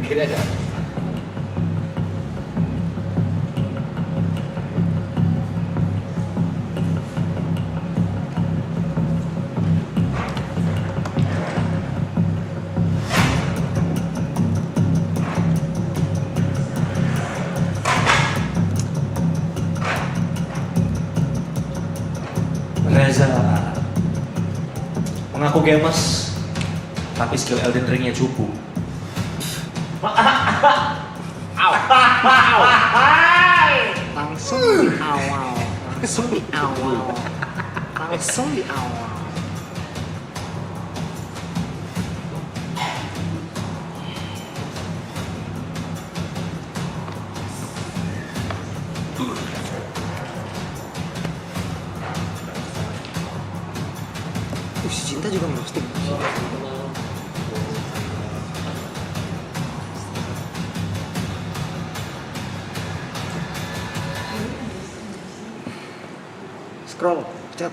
Kira aja. Reza mengaku gamers, tapi skill Elden Ring-nya cupu. Langsung di awal. Si Cinta juga ngerosting. Scroll, chat.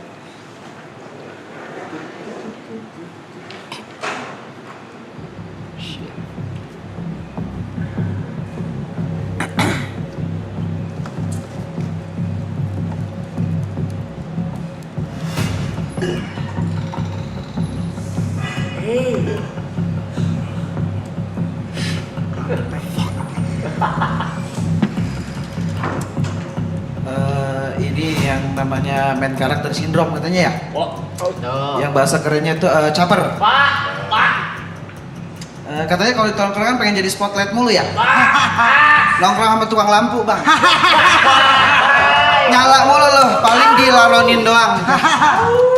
Ini yang namanya main karakter sindrom katanya ya? Oh. Yang bahasa kerennya itu caper. Pak. Katanya kalau di tongkrongan pengen jadi spotlight mulu ya? Nongkrong sama tukang lampu bang. Nyala mulu loh, paling dilaronin doang.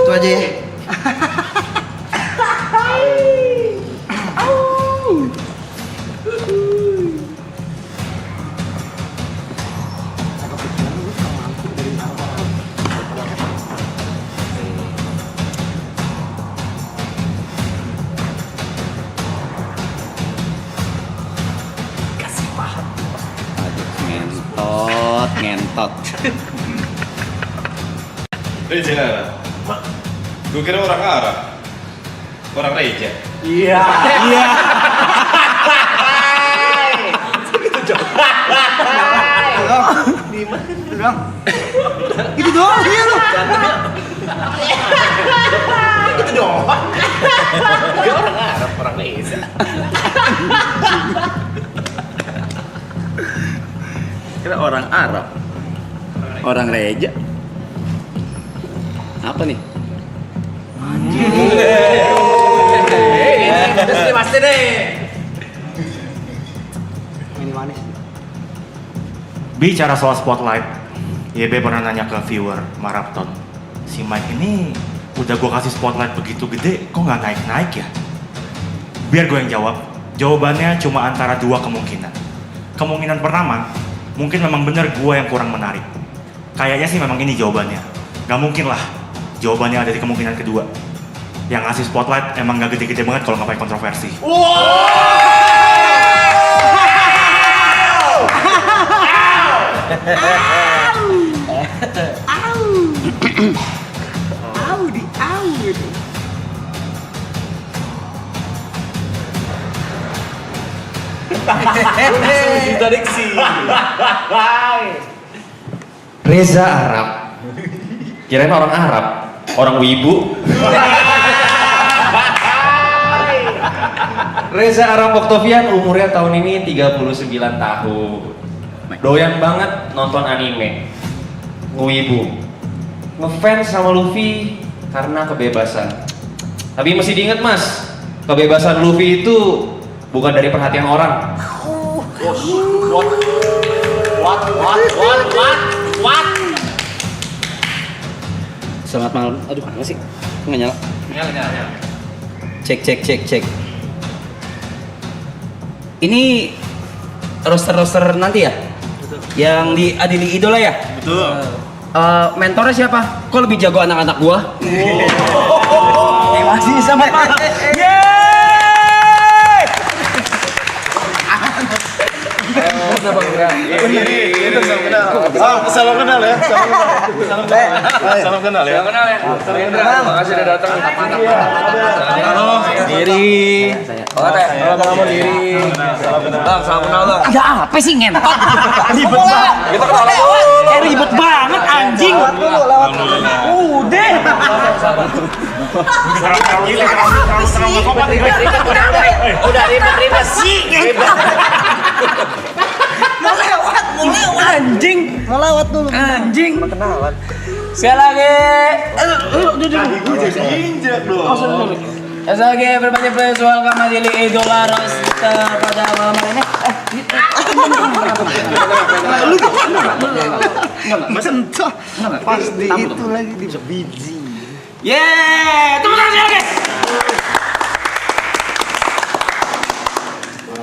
Itu aja ya. Ngentot. Reja, gue kira orang Arab, orang Reja. Iya. Itu doang sih lu. Itu doang. Dia orang Arab, orang Indonesia. Kira orang Arab. Orang Reja. Apa nih? Ini pasti deh. Ini manis. Bicara soal spotlight, YB pernah nanya ke viewer Marathon, si Mike ini udah gue kasih spotlight begitu gede, kok nggak naik-naik ya? Biar gue yang jawab. Jawabannya cuma antara dua kemungkinan. Kemungkinan pertama, mungkin memang benar gue yang kurang menarik. Kayaknya sih memang ini jawabannya. Gak mungkin lah jawabannya ada di kemungkinan kedua. Yang ngasih spotlight emang gak gede-gede banget kalau ngapain kontroversi. Reza Arab. Kirain orang Arab, orang wibu. Reza Arab Octavian umurnya tahun ini 39 tahun. Doyan banget nonton anime. Wibu. Ngefans sama Luffy karena kebebasan. Tapi mesti diingat mas, kebebasan Luffy itu bukan dari perhatian orang. What? Selamat malam. Aduh, mana sih? Nggak nyala. Nyala. Cek. Ini roster nanti ya? Betul. Yang diadili idola ya? Betul. Mentornya siapa? Kok lebih jago anak-anak gua? Masih sama Pak. Salam kenal ya. Salam kenal ya. Makasih udah datang. Halo. Diri. Halo Diri. Bang, salam kenal bang. Ya apa sih ngentot? Ribet banget. Kita kenal. Ribet banget anjing. Udah. Udah ribet sih. Mau lewat anjing. Mau lewat dulu. Anjing. Sekali lagi. Sekali lagi berbagai players welcome Adili Idola Roster pada malam hari ini. Pas di itu lagi di biji. Yeay, tepuk tangan sekali lagi.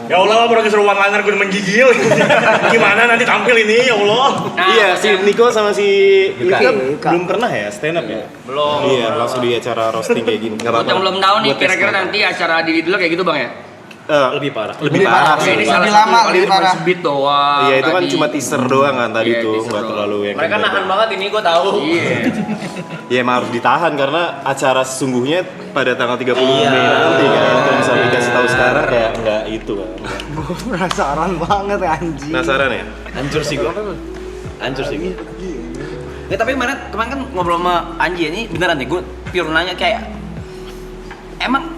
Ya Allah, produser one liner gue menggigil. Gimana nanti tampil ini, ya Allah. Iya, si Niko sama si Yuka belum pernah ya stand up ya? Belum. Iya, langsung di acara roasting kayak gini. Enggak Buat yang belum tahu nih, kira-kira nanti acara Adili dulu kayak gitu bang ya? Lebih parah. Lebih parah. Ini Lebih salah lama, satu kali lebih parah. sebit doang. Iya, itu kan tadi. cuma teaser doang kan tadi Iya, tuh, teaser enggak doang. terlalu yang Mereka kayak nahan gitu. banget ini gue tahu. Iya. Ya emang harus ditahan karena acara sesungguhnya pada tanggal 30 Mei nanti kan. Kalau misalnya dikasih tahu sekarang kayak enggak itu kan. Gue penasaran banget anjing. Penasaran ya? Hancur sih gua. Hancur sih gua. Ya tapi kemarin kan ngobrol sama Anji ini beneran deh, gue pure nanya kayak emang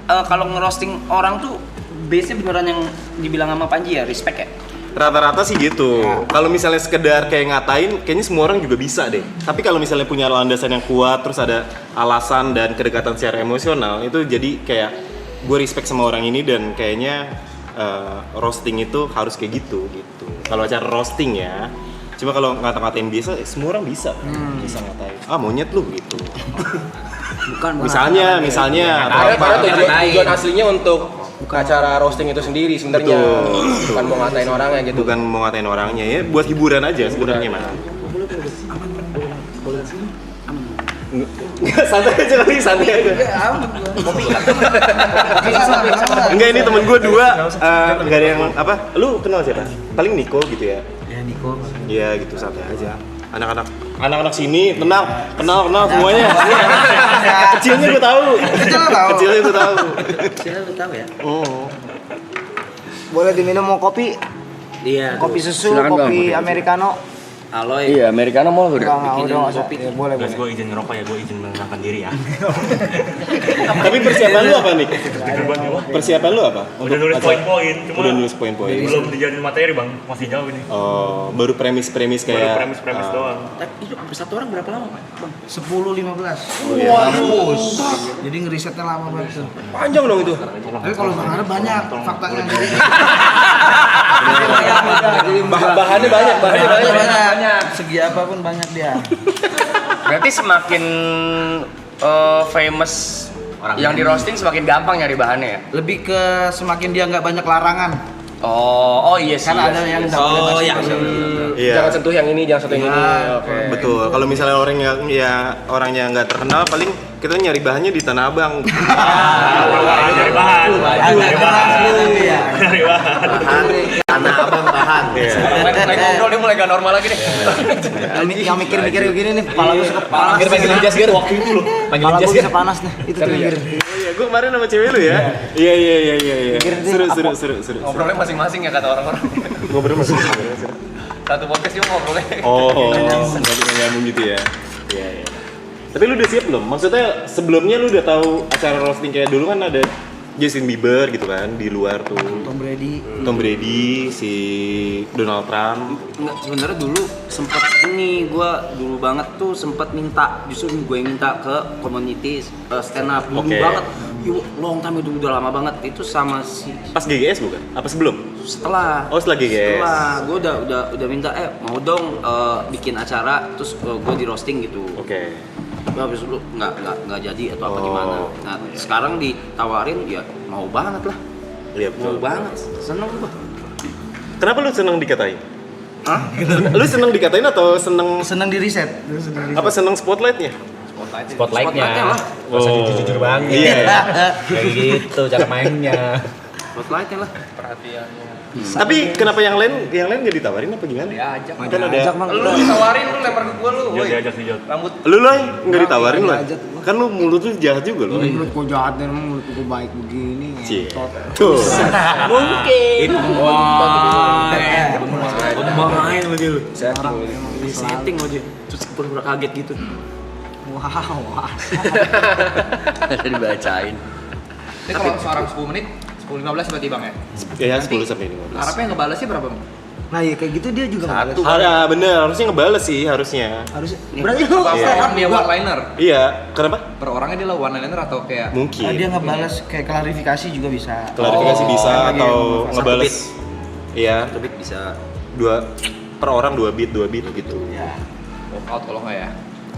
kalau ngerosting orang tuh base-nya beneran yang dibilang sama Panji ya, respect ya? Rata-rata sih gitu. Kalau misalnya sekedar kayak ngatain, kayaknya semua orang juga bisa deh. Tapi kalau misalnya punya landasan yang kuat, terus ada alasan dan kedekatan secara emosional, itu jadi kayak gue respect sama orang ini dan kayaknya roasting itu harus kayak gitu. Kalau acara roasting ya. Cuma kalau ngata-ngatain biasa, semua orang bisa ngatain. Ah monyet lu gitu. Bukan. Misalnya. Karena tujuan aslinya untuk acara roasting itu sendiri sebenarnya. Betul. Bukan mau ngatain orangnya gitu. Bukan mau ngatain orangnya ya, buat hiburan aja sebenarnya mah. Santai aja kali, santai aja. Enggak, ini temen gue dua, enggak ada yang apa? Lu kenal siapa? Paling Niko gitu ya? Ya Niko. Iya gitu, santai aja. Anak-anak sini kenal semuanya. Kecilnya gue tahu. Kecilnya gue tahu. Siapa lu tahu ya? Oh. Boleh diminum mau kopi? Iya. Kopi susu, Silakan, Bang. kopi americano. Aloy. Iya, Americano mau udah. Enggak, bikinin udah kopi. Ya, boleh, Guys, boleh. gue izin ngerokok ya, gue izin menenangkan diri ya. Tapi persiapan lu apa nih? Persiapan lu apa? Udah nulis acara- poin-poin, cuma Udah nulis poin-poin. belum dijadiin materi bang, masih jauh ini. Oh, baru premis-premis kayak. Baru premis doang. Itu satu orang berapa lama, Bang? 10-15. Jadi ngerisetnya lama banget tuh. Panjang dong itu. Tapi kalau Bang Arab banyak faktanya. Bahannya banyak. Banyak. Segi apapun banyak dia. Berarti semakin famous yang di roasting semakin gampang nyari bahannya ya. Lebih ke semakin dia nggak banyak larangan. Oh iya sih. Kan ada yang nggak boleh Oh, masuk yang ke sini. Iya. Jangan sentuh yang ini, jangan sentuh yang ini. Oke. Betul. Kalau misalnya orangnya nggak terkenal, paling kita nyari bahannya di Tanah Abang. Dari bahan. Tanah Abang bahan. Lagi ngobrol dia mulai gak normal lagi nih. Yang mikir-mikir begini nih, kepala gue suka panas. Panggilin jas Gir waktu itu loh. Kepala gue bisa panas nih. Itu tuh mikir. Iya, gue kemarin sama cewek lu ya. Iya. Seru. Ngobrolnya masing-masing ya kata orang-orang. Ngobrol masih. Satu podcast juga ngobrolnya. Oh, nggak nyambung gitu ya. Iya. Tapi lu udah siap belum? Maksudnya sebelumnya lu udah tahu acara roasting kayak dulu kan ada Justin Bieber gitu kan di luar tuh. Tom Brady, si Donald Trump. Enggak, sebenarnya dulu sempet ini gua dulu banget tuh sempet minta, justru gue yang minta ke community stand up dulu Oke. banget. Long time itu udah lama banget itu sama si Pas GGS bukan? Apa sebelum? setelah Oh, setelah GGS. setelah gue udah minta mau dong bikin acara terus gue di roasting gitu. Oke. Tapi habis itu nggak jadi atau apa Oh. gimana. Nah sekarang ditawarin ya mau banget lah, Iya mau betul. banget, seneng gua. Kenapa lu seneng dikatain? Hah? Lu seneng dikatain atau seneng di riset. apa seneng spotlightnya? Spotlightnya lah. Masa jujur banget. Iya. Kayak gitu cara mainnya. Spotlightnya lah. Tapi kenapa yang lain nggak ditawarin apa gimana? Diajak. Kan ada. Lu ditawarin lu lempar ke gua lu. Woi. Diajak sih, Jod. Rambut Lu loh nggak ditawarin loh. Kan lu mulut lu jahat juga loh. Mulut gua jahat dan mulut gua baik begini. Cie. Tuh. Mungkin. Wah. Main lagi lu. Setting aja. Terus pura-pura kaget gitu. Wow. Tadi dibacain. ini kalau seorang 10 menit 10-15 berarti Bang ya? Ya 10 sampai 15. Harapnya ngebalasnya berapa Bang? Nah ya kayak gitu dia juga nggak Satu. Bener, harusnya ngebales sih harusnya. harus. Berarti lu Apa dia one liner? Iya, kenapa? Per orangnya dia lah one liner atau kayak Mungkin. dia ngebalas kayak klarifikasi juga bisa. Klarifikasi bisa lagi atau yang ngebales. Iya, Lebih bisa. per orang 2 beat gitu. Ya. walkout kalau nggak ya?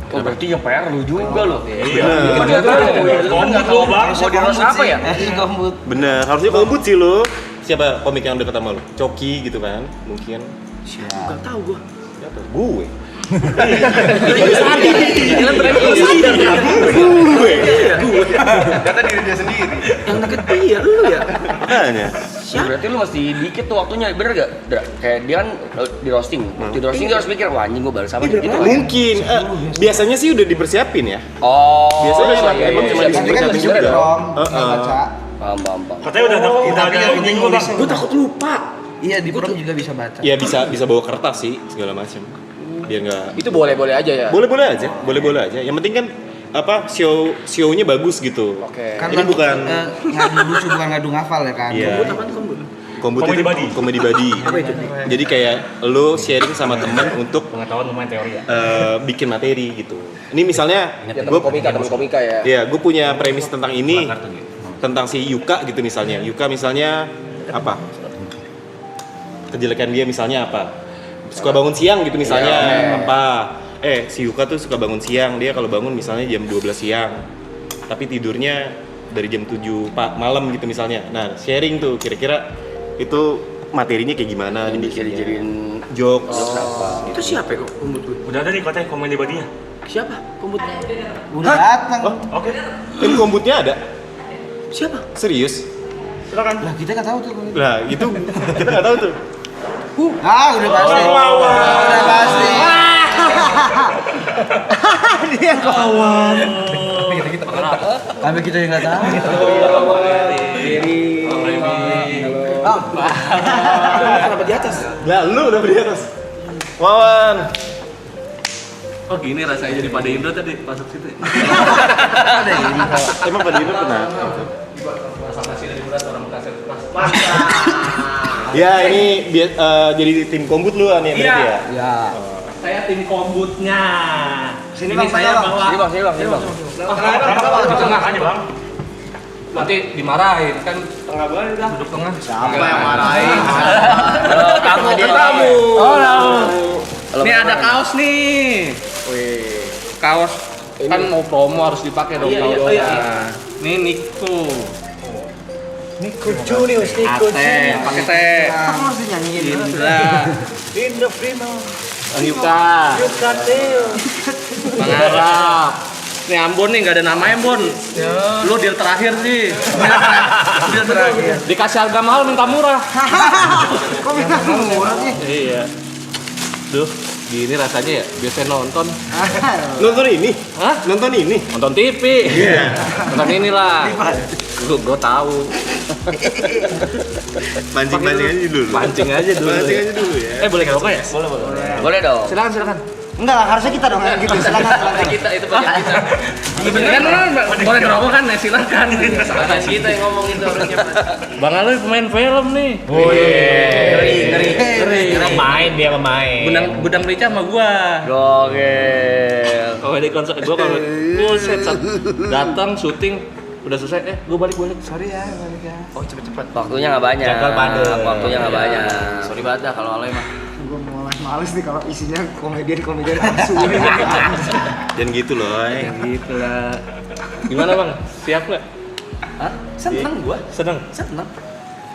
Oh berarti yang PR lu juga lo. Iya. Nggak tahu bang. Mau di roast apa ya? Gombut. Bener, harusnya kombut sih lo. Siapa komik yang deket sama lo? Coki gitu kan? Mungkin. Siap. Gak tahu gua. Siapa? Gue. Kata diri dia sendiri. Yang deket dia lu ya. Makanya. Berarti lu masih dikit tuh waktunya, bener gak? Kayak dia kan di roasting. Waktu di roasting dia harus mikir, wah anjing gua balas apa nih? Gitu. Mungkin. Biasanya sih udah dipersiapin ya. Oh. Biasanya iya, emang iya, cuma iya. Nanti kan dipersiapin juga juga. dong. Heeh. Baca. Paham. Katanya udah Tapi yang penting nulis. Gua takut lupa. Iya di prom juga bisa baca. Ya bisa bawa kertas sih segala macam. Biar nggak. Itu boleh-boleh aja ya. Boleh-boleh aja. Yang penting kan apa show-nya bagus gitu. Oke. Kan Ini bukan ngadu lucu bukan ngadu ngafal ya kan. Iya. Kombut Comedy itu buddy. comedy buddy. Jadi kayak lo sharing sama temen untuk Pengetahuan lumayan teori ya. bikin materi gitu. Ini misalnya Ya teman komika ya. ya gue punya premis tentang ini, Kartu gitu. tentang si Yuka gitu misalnya. Yuka misalnya apa? Kejelekan dia misalnya apa? Suka bangun siang gitu misalnya apa? Si Yuka tuh suka bangun siang. Dia kalau bangun misalnya jam 12 siang. Tapi tidurnya dari jam 7 malam gitu misalnya. Nah, sharing tuh kira-kira itu materinya kayak gimana Dijadiin jokes. itu siapa ya kok kumbut gue? Udah ada nih katanya komedi buddy ya. Siapa kumbut? Udah datang. Oke. Ini kombutnya ada? Siapa? Serius? Silakan. Lah kita nggak tahu tuh. Nah, itu kita nggak tahu tuh. Udah pasti. Udah pasti. Dia kawan. Tapi kita yang nggak tahu. Kenapa di atas? Lah, lu udah di atas. Wawan. Oh gini rasanya jadi pada Indro tadi masuk situ. Emang pada itu pernah? Ya, ini jadi tim kombut lu nih berarti ya? Ya. Saya tim kombutnya. Sini, Ini Bang, saya Bang. bawa. Sini bang. Di tengah aja bang. Nanti dimarahin kan tengah banget dah. Duduk tengah. Siapa yang marahin? Tamu Tamu. Oh, Ini ada kaos nih. Wih. Kaos kan mau promo harus dipakai dong. Iya. Ini Niko. Niko Junius, Teh, pakai teh. Kamu harus dinyanyiin. Indra. Indra Primo. Bang Yuka. Yuka Teo. Bang Arab. Nih Ambon nih nggak ada namanya Bon. Lu deal terakhir sih. Deal terakhir. Dikasih harga mahal minta murah. Kok bisa murah sih? Iya. Duh, gini rasanya ya. Biasa nonton. Nonton ini? Hah? Nonton ini? Nonton TV. Iya. Nonton inilah. Gue tahu. Mancing-mancing aja dulu. Pancing aja dulu. Pancing aja dulu ya. Boleh ngerokok ya? boleh dong. Silakan. Enggak lah, harusnya kita dong yang gitu. Silakan. Kita itu bagian kita. Iya bener kan boleh ngerokok kan? Ya silakan. Salah kita yang ngomong itu harusnya. Bang Aloy pemain film nih. Ngeri. Pemain dia pemain. Gudang merica sama gua. Gokil. Kalau di konser gua kalau buset datang syuting udah selesai gua balik. Sorry ya, balik ya. Oh cepet-cepet. Waktunya nggak banyak. Jadwal padat. Waktunya nggak banyak. Sorry banget dah kalau Aloy mah. Gue mulai males nih kalau isinya komedian langsung. Dan gitu loh. Gitu lah. Gimana bang? Siap nggak? Hah? Seneng gua. Seneng.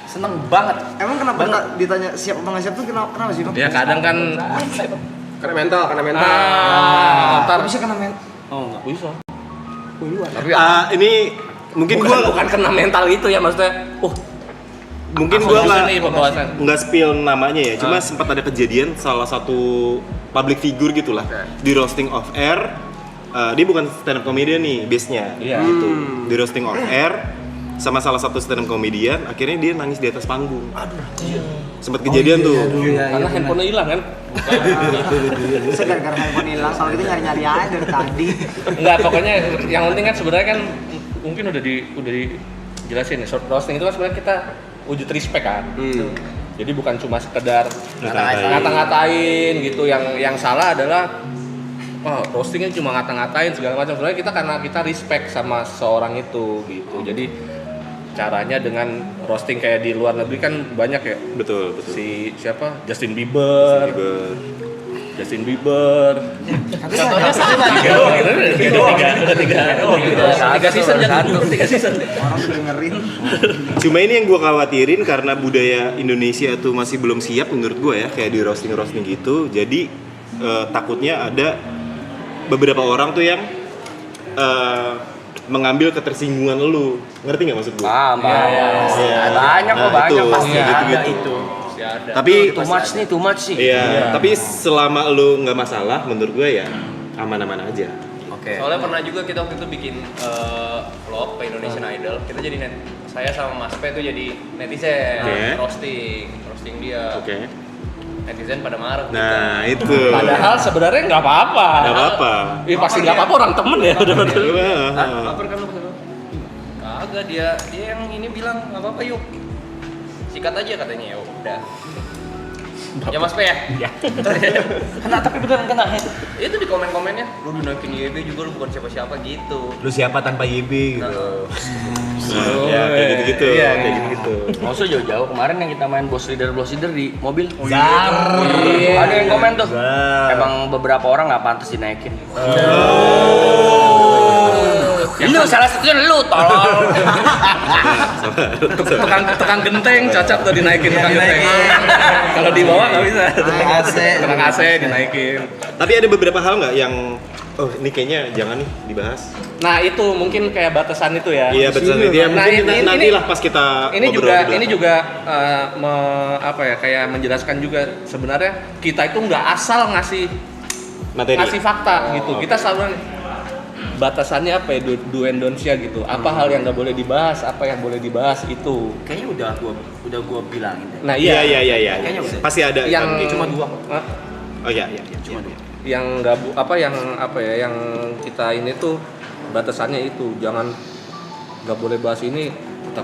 Seneng banget. Emang kenapa ditanya siap apa nggak siap tuh kenapa sih bang? Ya kadang kan. Kena mental. Ntar Bisa kena men. Oh nggak bisa. Tapi Ini mungkin bukan gua kena mental itu ya maksudnya. mungkin Langsung gua aja nih pembahasan. nggak spill namanya ya, cuma sempat ada kejadian salah satu public figure gitulah di roasting off air. Dia bukan stand up comedian nih base-nya, Iya. gitu. Di roasting off air sama salah satu stand up comedian, akhirnya dia nangis di atas panggung. Sempat kejadian tuh. Karena handphonenya hilang kan. Saya gara-gara handphone hilang, soal itu nyari-nyari aja dari tadi. Enggak, pokoknya yang penting kan sebenarnya kan mungkin udah dijelasin ya. Short roasting itu kan sebenarnya kita wujud respect kan. Jadi bukan cuma sekedar ngata-ngatain gitu. Yang salah adalah roastingnya cuma ngata-ngatain segala macam. Sebenarnya karena kita respect sama seorang itu gitu. Jadi caranya dengan roasting kayak di luar negeri kan banyak ya. Betul. Siapa? Justin Bieber. Contohnya sama. Tiga season jatuh. 3 season. Orang udah dengerin. Cuma ini yang gue khawatirin karena budaya Indonesia tuh masih belum siap menurut gue ya, kayak di roasting gitu. Jadi takutnya ada beberapa orang tuh yang mengambil ketersinggungan lu, ngerti nggak maksud gue? Banyak kok, banyak pasti ada itu. Tapi Too much sih. iya, tapi selama lu nggak masalah, menurut gue ya aman-aman aja. Oke. Soalnya pernah juga kita waktu itu bikin vlog ke Indonesian Idol. Kita jadi saya sama Mas P itu jadi netizen, Oke. roasting dia. Oke. Netizen pada marah. Nah itu. Padahal sebenarnya nggak apa-apa. Nggak apa-apa. Pasti nggak apa-apa, orang temen ya. Lapar kan lu? Kagak, dia yang ini bilang nggak apa-apa yuk. Sikat aja katanya, ya udah. Ya Mas P ya? Ya. Kena, tapi beneran kena. Itu di komen-komennya, lu dinaikin YB juga, lu bukan siapa-siapa gitu. Lu siapa tanpa YB gitu. Ya kayak gitu-gitu. Iya, Kayak gitu-gitu. Nggak usah jauh-jauh, kemarin yang kita main boss leader di mobil. Iya. Ada yang komen tuh. Zar. Emang beberapa orang nggak pantas dinaikin. Lu salah satunya lu, tolong. Tekan genteng cocok tuh dinaikin tekan genteng. Kalau di bawah nggak bisa. Tekan AC dinaikin. Tapi ada beberapa hal nggak yang ini kayaknya jangan nih dibahas. Nah itu mungkin kayak batasan itu ya. Iya betul itu ya. Nah, Mungkin ini- nantilah pas kita Ini ngobrol juga di belakang. kayak menjelaskan juga sebenarnya kita itu nggak asal ngasih materi. fakta gitu. Kita selalu batasannya apa ya, do and don't-nya gitu. Apa hal yang nggak boleh dibahas, apa yang boleh dibahas itu. Kayaknya udah gua bilangin deh. Nah Iya. Kayaknya udah. Pasti ada yang kan, cuma dua. Hah? Oh iya. Cuma dua. Yang yang kita ini tuh batasannya itu jangan nggak boleh bahas ini, tetap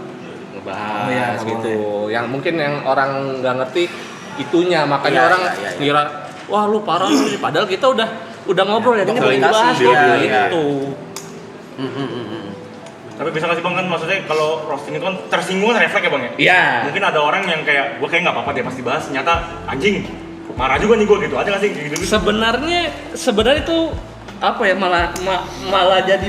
ngebahas Oh iya, nggak gitu. Yang mungkin yang orang nggak ngerti itunya, makanya Iya, orang iya. ngira wah lu parah lu, padahal kita udah ngobrol ya, ini boleh dibahas Komunikasi, ya, iya. gitu. Tapi bisa kasih bang kan maksudnya kalau roasting itu kan tersinggung kan refleks ya bang ya? Iya. Mungkin ada orang yang kayak gue kayak nggak apa-apa dia pasti bahas, ternyata anjing marah juga nih gue gitu, ada nggak sih kayak gitu? Sebenarnya itu apa ya, malah jadi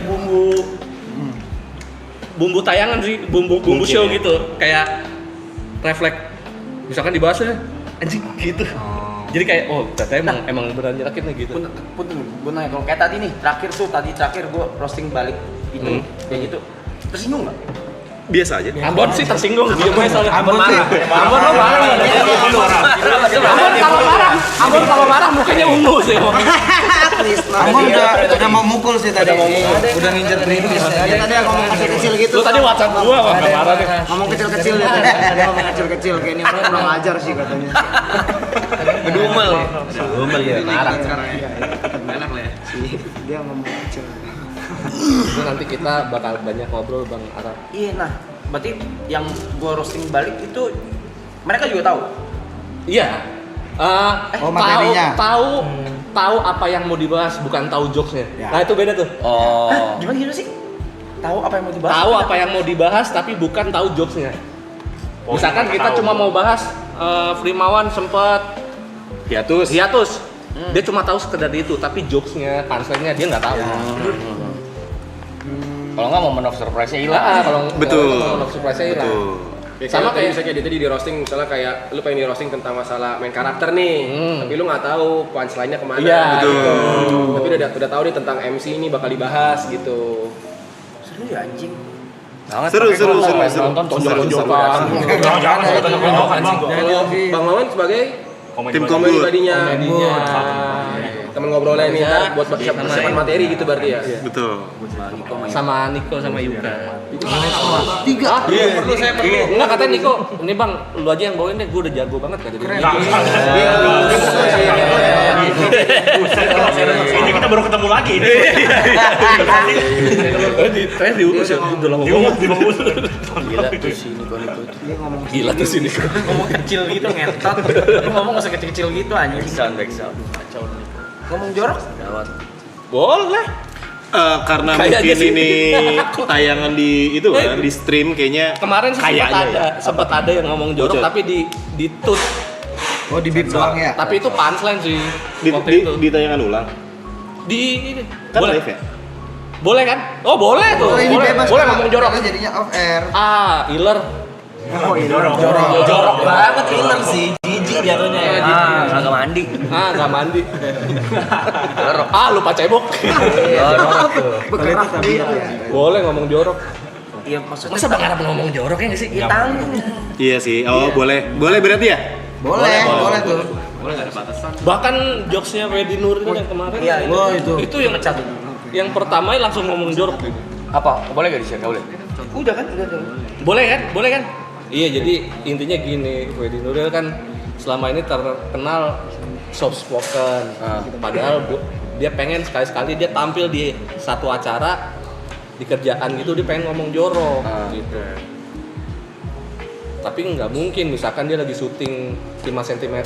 bumbu tayangan sih, bumbu Mungkin show ya. gitu, kayak refleks misalkan dibahasnya anjing gitu. Jadi kayak ternyata emang beneran nyerakin nih gitu. Punten, gue nanya kalau kayak tadi nih, terakhir gue roasting balik itu kayak gitu. Tersinggung nggak? Biasa aja. Ambon sih tersinggung, dia mah soalnya Ambon marah. Ambon lo marah. Ambon kalau marah mukanya ungu sih. Kamu udah mau mukul sih tadi. Udah ngincer greenpeace. Tadi ngomong kecil-kecil gitu. Lu tadi WhatsApp gua wah nggak marah deh. Ngomong kecil-kecil ya. Tadi ngomong kecil-kecil kayak ini orang kurang ajar sih katanya. Gedumel. Gomel ya, marah. Sekarang ya. Enak lah ya. Dia ngomong kecil. Itu nanti kita bakal banyak ngobrol Bang Arab. Iya, nah berarti yang gue roasting balik itu mereka juga tahu. Iya. materinya. Tahu apa yang mau dibahas, bukan tahu jokesnya. Ya. Nah itu beda tuh. Oh. Gimana sih? Tahu apa yang mau dibahas? Tahu apa yang mau dibahas tapi bukan tahu jokesnya. Misalkan kita cuma mau bahas Frimawan sempat Hiatus. Dia cuma tahu sekedar itu, tapi jokesnya, punchline-nya dia nggak tahu. Kalau nggak momen of surprise-nya hilang. Kalau Betul. kalau surprise-nya hilang. Betul. Ya, Sama kayak misalnya dia tadi di roasting, misalnya kayak lu pengen di roasting tentang masalah main karakter nih, tapi lu nggak tahu punchline-nya kemana. Iya, gitu. Tapi udah tahu nih tentang MC ini bakal dibahas gitu. Seru ya anjing. Seru. Nonton tonjok-tonjokan. Kalau Bang Mawan sebagai Tim komedi Kombut. badinya. Komedinya. Temen ngobrolnya ini ntar buat persiapan materi gitu berarti ya. Betul. Sama Niko sama Yuka. Tiga. Perlu saya perlu. Enggak katanya Niko, ini Bang, lu aja yang bawain deh, gue udah jago banget kata dia. Ini kita baru ketemu lagi ini. Di tren diurus ya, udah lama banget. Gila tuh sini. Ngomong kecil gitu ngentot. Lu ngomong gak usah kecil-kecil gitu anjing. Backsound. Kacau nih. Ngomong jorok? Gawat. Boleh. Karena Kayaknya mungkin sih. ini tayangan di itu kan di stream kayaknya Kemarin sih sempat ada yang ngomong jorok Bocor. tapi di tut. Oh di beat doang ya. Tapi itu punchline sih di, waktu di, itu. di tayangan ulang. Di ini. Kan Boleh. live ya? Boleh kan? Oh, boleh tuh. Oh ini Boleh, bebas. boleh karena- ngomong jorok. karena jadinya off air. Iler. Oh ini Jorok banget iler sih. Jijik jatuhnya ya. Kagak mandi. Gak mandi. Lupa cebok. Jorok tuh. bekerap dia. Boleh ngomong jorok. Iya maksudnya. Masa Bang Arab ngomong jorok ya nggak sih? Ya tanggung. Iya sih. Oh, boleh. Boleh berarti ya? Boleh tuh. Bahkan jokesnya Wedi Nur itu yang kemarin. Iya, Oh itu. Itu yang yang pertama langsung ngomong jorok. Apa? Boleh gak di-share? Gak boleh? Udah kan? Udah. Boleh kan? Boleh kan? Iya, jadi intinya gini, Wedi Nuril kan selama ini terkenal soft spoken. Padahal dia pengen sekali-sekali dia tampil di satu acara di kerjaan gitu, dia pengen ngomong jorok gitu. Tapi nggak mungkin, misalkan dia lagi syuting 5 cm,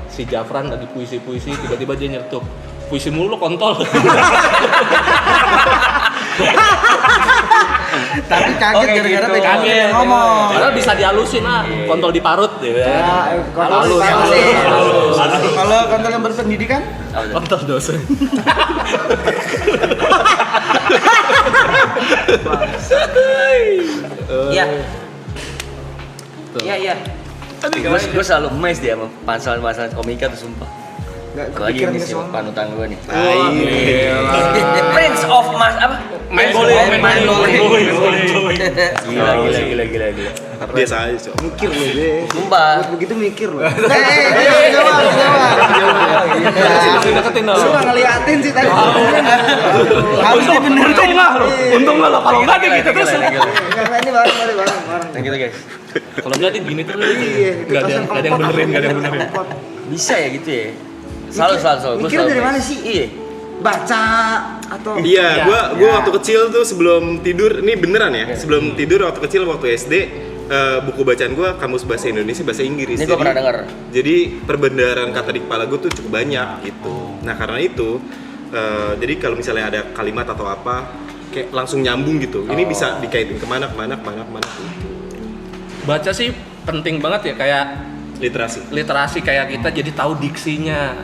si Jafran lagi puisi-puisi, tiba-tiba dia nyertup puisi mulu kontol. Tapi kaget gara-gara gitu. tadi Kaget ngomong. Padahal bisa dihalusin kontol diparut gitu ya. Halus. Kalau kontol yang berpendidikan? Kontol dosen. Iya. Iya. Gue selalu amazed dia sama panselan-panselan komika tuh sumpah. Lagi ini sih panutan gue nih. Prince of Mas apa? Main bola. Gila. Biasa aja, Cok. Mikir loh deh. Sumpah. Begitu mikir loh. Deketin dong. Lu nggak ngeliatin sih tadi. Harus dibenerin. Untung nggak lo, kalau nggak dia gitu terus. Ini bareng. Yang gitu guys. Kalau nggak dia gini terus. Iya. Nggak ada yang benerin. Bisa ya gitu ya. Selalu. Mikir dari mana sih? Iya. Baca atau Iya, gua waktu kecil tuh sebelum tidur, ini beneran ya. Sebelum tidur waktu kecil waktu SD, buku bacaan gua kamus bahasa Indonesia, bahasa Inggris. Ini gue pernah dengar. Jadi perbendaharaan kata di kepala gue tuh cukup banyak gitu. Nah karena itu, jadi kalau misalnya ada kalimat atau apa, kayak langsung nyambung gitu. Ini bisa dikaitin kemana gitu. Baca sih penting banget ya, kayak Literasi. kayak kita jadi tahu diksinya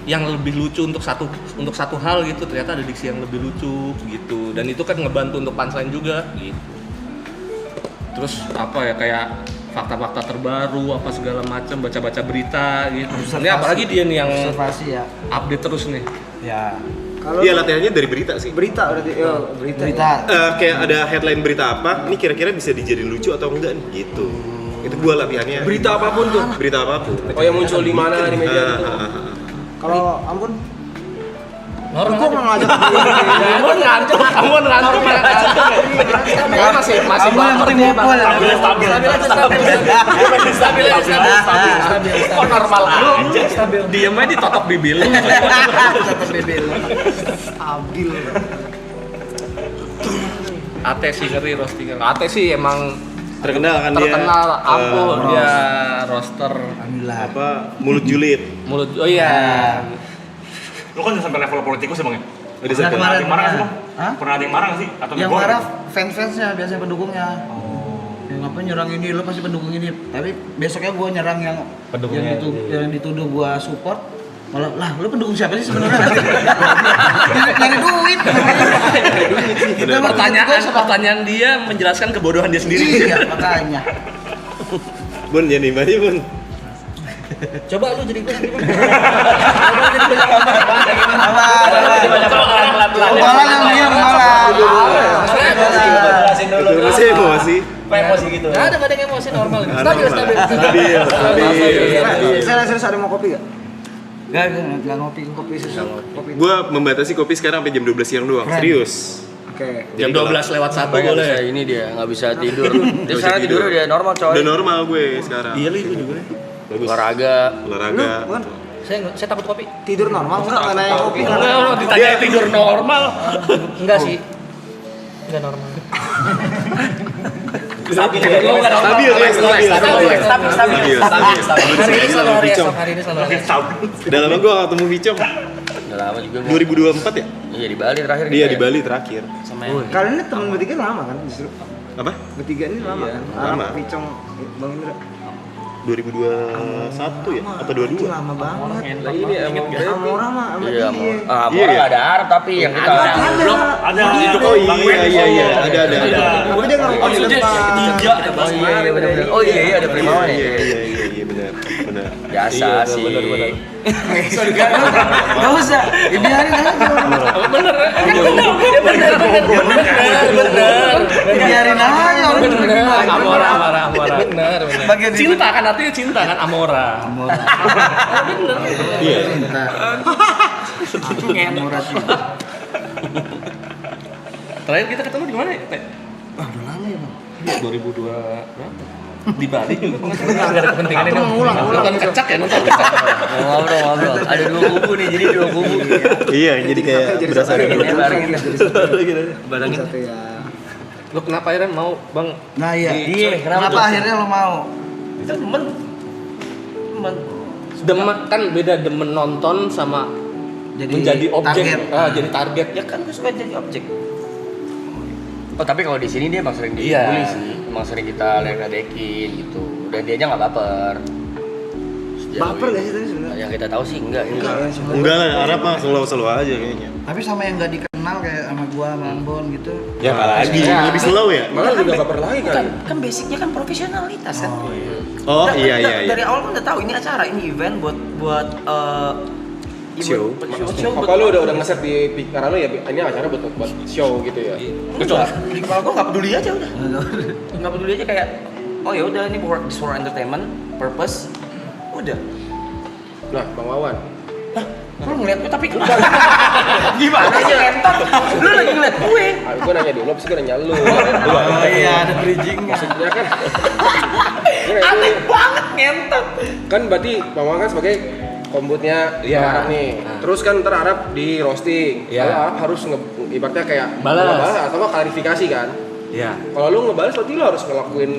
yang lebih lucu untuk satu hal gitu, ternyata ada diksi yang lebih lucu gitu, dan itu kan ngebantu untuk punchline juga gitu. Terus apa ya, kayak fakta-fakta terbaru apa segala macam, baca berita gitu. Ini apalagi dia nih yang observasi ya. update terus nih. Ya. Kalau Iya latihannya dari berita sih. berita berarti berita. Kayak ada headline berita apa, ini kira-kira bisa dijadiin lucu atau enggak nih gitu. Itu gua latihannya. Berita apapun tuh. Berita apapun. Oh yang muncul di mana di media itu. Kalau ampun Normal. gua nggak ngajak Kamu ngantuk. Masih baper dia stabil. Kok normal aja? Diem aja ditotok bibir. stabil. Ate sih ngeri roasting. Ate sih emang Terkenal kan dia. terkenal ampun dia roaster Alhamdulillah. Apa mulut julid. mulut. Oh iya. Lu kan udah sampai level politikus ya bang ya? Udah Nah, sampai kemarin Ada yang marah nggak sih bang? Hah? Pernah ada yang marah nggak sih? Atau Yang negor? marah fans-fansnya biasanya pendukungnya. Yang apa nyerang ini, lo pasti pendukung ini. Tapi besoknya gua nyerang yang yang dituduh gua support. Malah lah, lu pendukung siapa sih sebenarnya? Nyari duit. Pertanyaan dia menjelaskan kebodohan dia sendiri. Iya, makanya. Bun jadi mati bun. Coba lu jadi gue sendiri. Malah yang diam malah. Jelasin dulu. gitu. Nggak ada yang emosi normal. Ah, Stabil. Serius ada mau kopi gak? Enggak ngopi susu. Kopi. Gua membatasi kopi sekarang sampai jam 12 siang doang. Keren. Serius. Oke. Jam 12 lewat 1 Nggak boleh. bisa ini dia, nggak bisa tidur. Dia Nggak bisa sekarang tidur tidur. dia normal coy. Udah normal gue sekarang. Iya gue juga. Bagus. Olahraga. Olahraga. Bukan Saya takut kopi. tidur normal enggak nanya kopi kan? Enggak, ditanya tidur normal. Enggak sih. Enggak normal. Stabil ya, Hari ini selalu hari esok, hari ini selalu hari esok. Udah lama gue gak ketemu Vicom. Udah lama juga. 2024 ya? Iya di Bali terakhir. Dia kita di ya. Bali terakhir. Sama yang Kalian ini teman bertiga lama kan justru? Apa? Bertiga ini lama kan? lama. Picong, Bang Indra. 2021 ya? Atau 22? Lama banget. Lah ini emang Amora mah sama Iya, dia. Amora Iya, nggak iya. ada Arab tapi yang kita Ada. Oh iya, ada. Tapi dia nggak ngomong di depan. Oh iya ada Primawan ya. Iya benar. Biasa sih. Gak usah, biarin aja. Bener. Biarin aja orang Bener. Amora. Bener. Bagian di- Cinta kan artinya cinta kan Amora. Iya. Amora sih. Terakhir kita ketemu di mana ya? Teh? Udah lama ya bang. 2002 berapa? Di Bali. Enggak ada kepentingan ini. Ulang. Nonton kecak ya, nonton kecak. Ngobrol. Ada 2 kubu nih, jadi 2 kubu. Iya, jadi kayak berasa ada Ini barengin. Barangin satu ya. Lu kenapa akhirnya mau, Bang? Nah iya. Iya, Kenapa akhirnya lo mau? Itu temen. Demen kan beda demen nonton sama menjadi objek, target. jadi target. ya kan gue suka jadi objek. Oh tapi kalau di sini dia emang sering Iya. dibully sih, emang sering kita ledekin gitu, dan dia aja nggak baper. Sejauh Baper ini. gak sih tadi sebenarnya? Yang kita tahu sih enggak. Enggak ya semua. Enggak lah, Arab mah slow aja kayaknya. Tapi sama yang nggak dikenal kayak sama gua, sama Ambon gitu. Ya kalah lagi, lebih slow ya? malah juga baper lagi Bukan, kan. kan basicnya kan profesionalitas kan. Oh Udah, iya. Dari awal kan udah tahu ini acara, ini event buat Show. show Apa lu udah nge-set di pikiran lu ya ini acara buat show gitu ya. Enggak, di kepala gue nggak peduli aja udah. Nggak peduli aja kayak, oh ya udah ini for entertainment purpose, udah. Nah, Bang Wawan. Lu ngeliat gue tapi gimana aja lentok? Lu lagi ngeliat gue. Gue nanya dulu, abis gue nanya lu. Oh iya, ada bridgingnya. Maksudnya kan Aneh banget ngentot. kan berarti Bang Wawan kan sebagai kombutnya Iya. Arab nih. Terus kan ntar Arab di roasting. Iya. Kalau Arab harus ibaratnya kayak Balas. ngebalas atau nggak klarifikasi kan. Iya. Kalau lu ngebalas berarti lu harus ngelakuin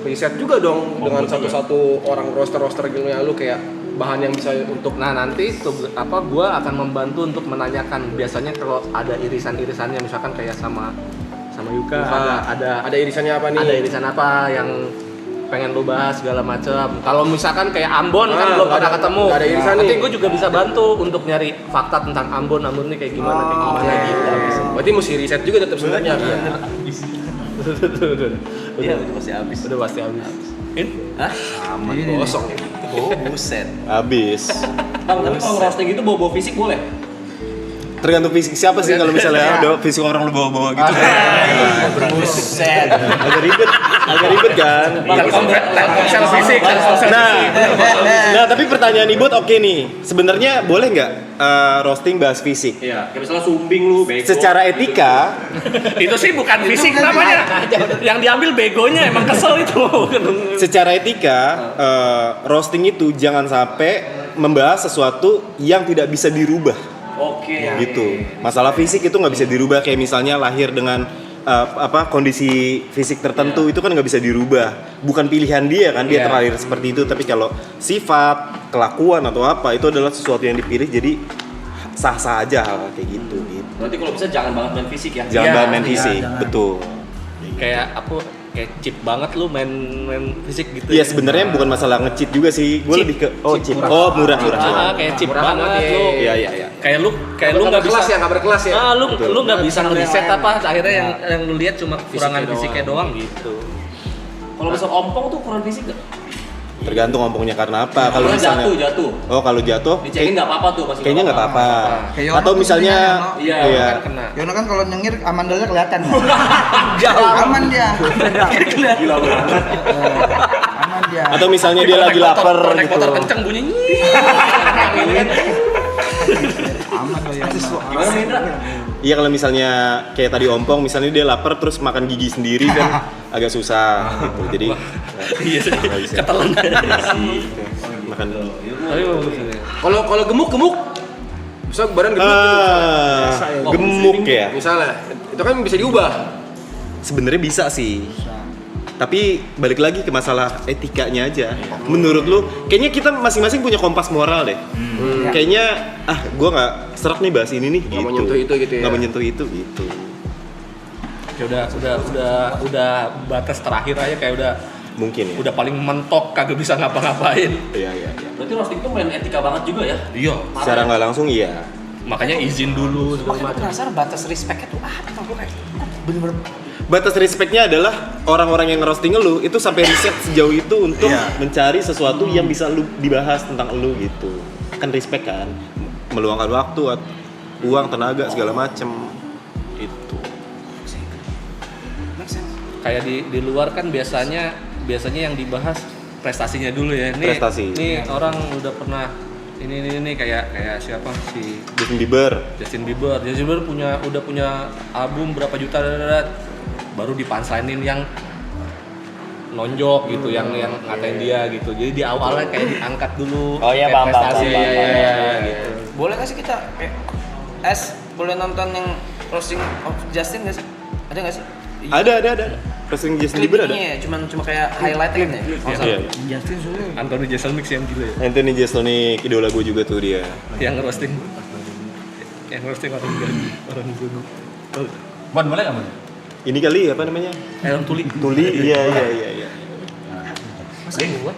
riset juga dong dengan satu-satu orang roaster gilnya lu kayak bahan yang bisa untuk Nah nanti gua akan membantu untuk menanyakan biasanya kalau ada irisan-irisannya misalkan kayak sama Yuka ada irisannya apa nih? ada irisan apa yang pengen lu bahas segala macam. Kalau misalkan kayak Ambon kan belum nggak pernah ada- ketemu. nggak ada irisan Nanti nih. gue juga bisa bantu untuk nyari fakta tentang Ambon nih kayak gimana gitu. Berarti mesti riset juga tetap sebenarnya. Iya, udah pasti habis. Udah pasti habis. Kosong. Oh, buset. Habis. Bang, tapi kalau roasting itu bawa fisik boleh? Tergantung fisik siapa sih kalau misalnya ada fisik orang lu bawa-bawa gitu. Buset. Agak ribet kan. Telkomsel fisik, Nah, tapi pertanyaan Ibut oke nih. Sebenarnya boleh nggak roasting bahas fisik? Iya, kayak misalnya sumbing lu, bego. Secara etika, itu sih bukan fisik namanya. Yang diambil begonya emang kesel itu. secara etika roasting itu jangan sampai membahas sesuatu yang tidak bisa dirubah. Oke. Gitu. Masalah fisik itu nggak bisa dirubah, kayak misalnya lahir dengan kondisi fisik tertentu itu kan nggak bisa dirubah. Bukan pilihan dia kan, dia terlahir seperti itu. Tapi kalau sifat, kelakuan atau apa itu adalah sesuatu yang dipilih, jadi sah-sah aja hal kayak gitu. Berarti kalau bisa jangan banget main fisik ya. Jangan Iya, banget main fisik, betul. Kayak kayak cheap banget lu main fisik gitu. Iya sebenarnya bukan masalah nge-cheat juga sih, gue lebih ke cheap. Murah. Kayak cheap Murah banget banget, lu. Iya. Kayak lu nggak bisa berkelas ya, nggak berkelas ya. lu nggak bisa ngeriset apa akhirnya yang lu lihat cuma kurangan fisiknya doang gitu. Kalau misal ompong tuh kurang fisik gak? Tergantung ngomongnya karena apa. Kalau misalnya jatuh. Oh, kalau jatuh Dicekin nggak apa-apa tuh pasti. kayaknya nggak apa-apa. Kayak Yono Atau tuh misalnya intinya, Iya, iya. kan kena. Yono kan kalau nyengir amandelnya kelihatan. Jauh. Aman dia. Gila banget. Aman dia. Atau misalnya dia lagi lapar Naik gitu. motor kenceng bunyi. Aman loh ya. Gimana Indra? Iya kalau misalnya kayak tadi ompong, misalnya dia lapar terus makan gigi sendiri kan agak susah gitu. Jadi Iya sih. nggak bisa. Ketelan. Makan dulu. Tapi bagus ini. Kalau gemuk, bisa badan gemuk gitu. Gemuk ya. Misalnya, itu kan bisa diubah. Sebenarnya bisa sih. Tapi balik lagi ke masalah etikanya aja. Menurut lu, kayaknya kita masing-masing punya kompas moral deh. Kayaknya gue nggak serak nih bahas ini nih. Nggak gitu. menyentuh itu gitu ya. Nggak menyentuh itu gitu. Ya udah batas terakhir aja kayak Mungkin ya. udah paling mentok kagak bisa ngapa-ngapain. Iya. Berarti roasting tuh main etika banget juga ya? Iya. Secara nggak langsung iya. Makanya izin dulu segala Makanya gue macam. penasaran batas respect-nya tuh apa? Gue kayak bener-bener Batas respectnya adalah orang-orang yang ngerosting lu itu sampai riset sejauh itu untuk mencari sesuatu yang bisa lu dibahas tentang lu gitu. Kan respect kan, meluangkan waktu, uang, tenaga segala macem itu. Kayak di luar kan biasanya yang dibahas prestasinya dulu ya. Nih, Prestasi. Nih orang udah pernah ini kayak siapa si Justin Bieber. Justin Bieber udah punya album berapa juta baru dipanslainin yang nonjok gitu yang ngatain dia gitu. Jadi di awalnya kayak diangkat dulu. Oh iya, kayak paham, prestasi paham, paham. ya, gitu. boleh nggak sih kita kayak boleh nonton yang roasting of Justin nggak sih? Ada nggak sih? Ada. Roasting Justin Bieber ada. Klipnya ya, cuma kayak highlight kan ya? Iya. Justin sulit. Anthony Jeselnik yang gila ya. Anthony Jeselnik, idola gue juga tuh dia. Yang roasting orang gunung. Bon, boleh nggak Bon? Ini kali apa namanya? Orang tuli. Tuli, iya.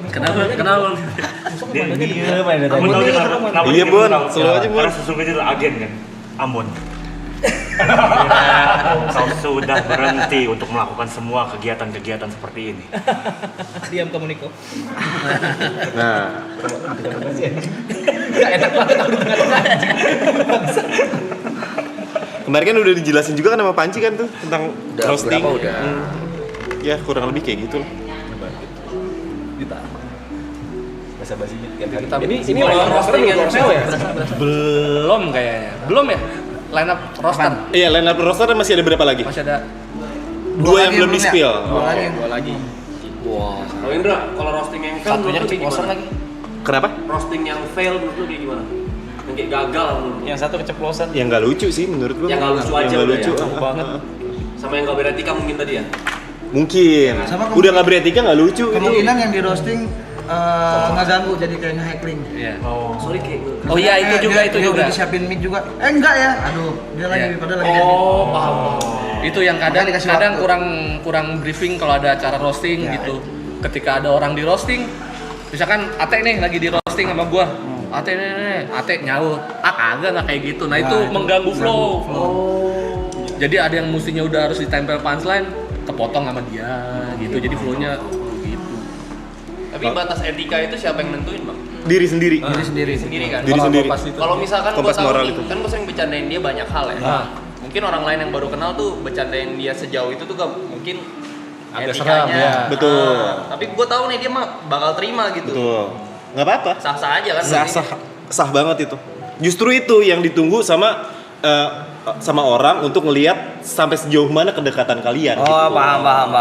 Kenapa? Iya, main dari Kamu tahu dia kenapa Iya, dia Bon. tahu? Selalu aja, Bon. Karena sesungguhnya itu agen kan, Ambon. Kau sudah berhenti untuk melakukan semua kegiatan-kegiatan seperti ini. Diam kamu Niko. Nah, Enak banget aku di tengah-tengah. kemarin kan udah dijelasin juga kan sama Panci kan tuh tentang roasting. Udah. Ya kurang lebih kayak gitu lah. basa-basinya tiap hari. Ini orang roster yang sel ya? Belum kayaknya. Belum ya? Line up roster. Iya, line up roster masih ada berapa lagi? Masih ada Dua yang belum di spill. Dua lagi. Wah. Kalau Indra, kalau roasting yang fail Satunya menurut lu kayak keceplosan gimana? lagi. Kenapa? Roasting yang fail menurut lu kayak gimana? Yang kayak gagal menurut lu? Yang satu keceplosan. Yang nggak lucu sih menurut gua. Yang nggak lucu aja Yang nggak udah lucu ya? banget. Sama yang nggak beretika mungkin tadi ya? Mungkin. Sama Udah nggak beretika nggak lucu. Kemungkinan yang di roasting nggak ganggu jadi kayak heckling. Iya. Sorry kayak Oh iya, itu juga. Dia udah disiapin mic juga. Enggak ya. Aduh, dia lagi Iya. padahal lagi Oh, paham. Itu yang kadang Makanya dikasih kadang waktu. kurang briefing kalau ada acara roasting Ya. gitu. Ketika ada orang di roasting, misalkan Ate nih lagi di roasting sama gua. Ate nih, Ate nyaut. Kagak nggak kayak gitu. Nah, itu mengganggu flow. Jadi ada yang mestinya udah harus ditempel punchline, kepotong sama dia gitu. Jadi flow-nya gitu. Tapi batas etika itu siapa yang nentuin, Bang? Diri sendiri. Diri sendiri kan? Diri sendiri. Kalau misalkan gua Kompas tahu moral nih, itu. kan gua sering bercandain dia banyak hal ya. Mungkin orang lain yang baru kenal tuh bercandain dia sejauh itu tuh gak mungkin Agak etikanya. seram, ya. Betul. Tapi gua tahu nih dia mah bakal terima gitu. Betul. Nggak apa-apa. Sah-sah aja kan? Sah banget itu. Justru itu yang ditunggu sama orang untuk ngelihat sampai sejauh mana kedekatan kalian. Oh, gitu. paham.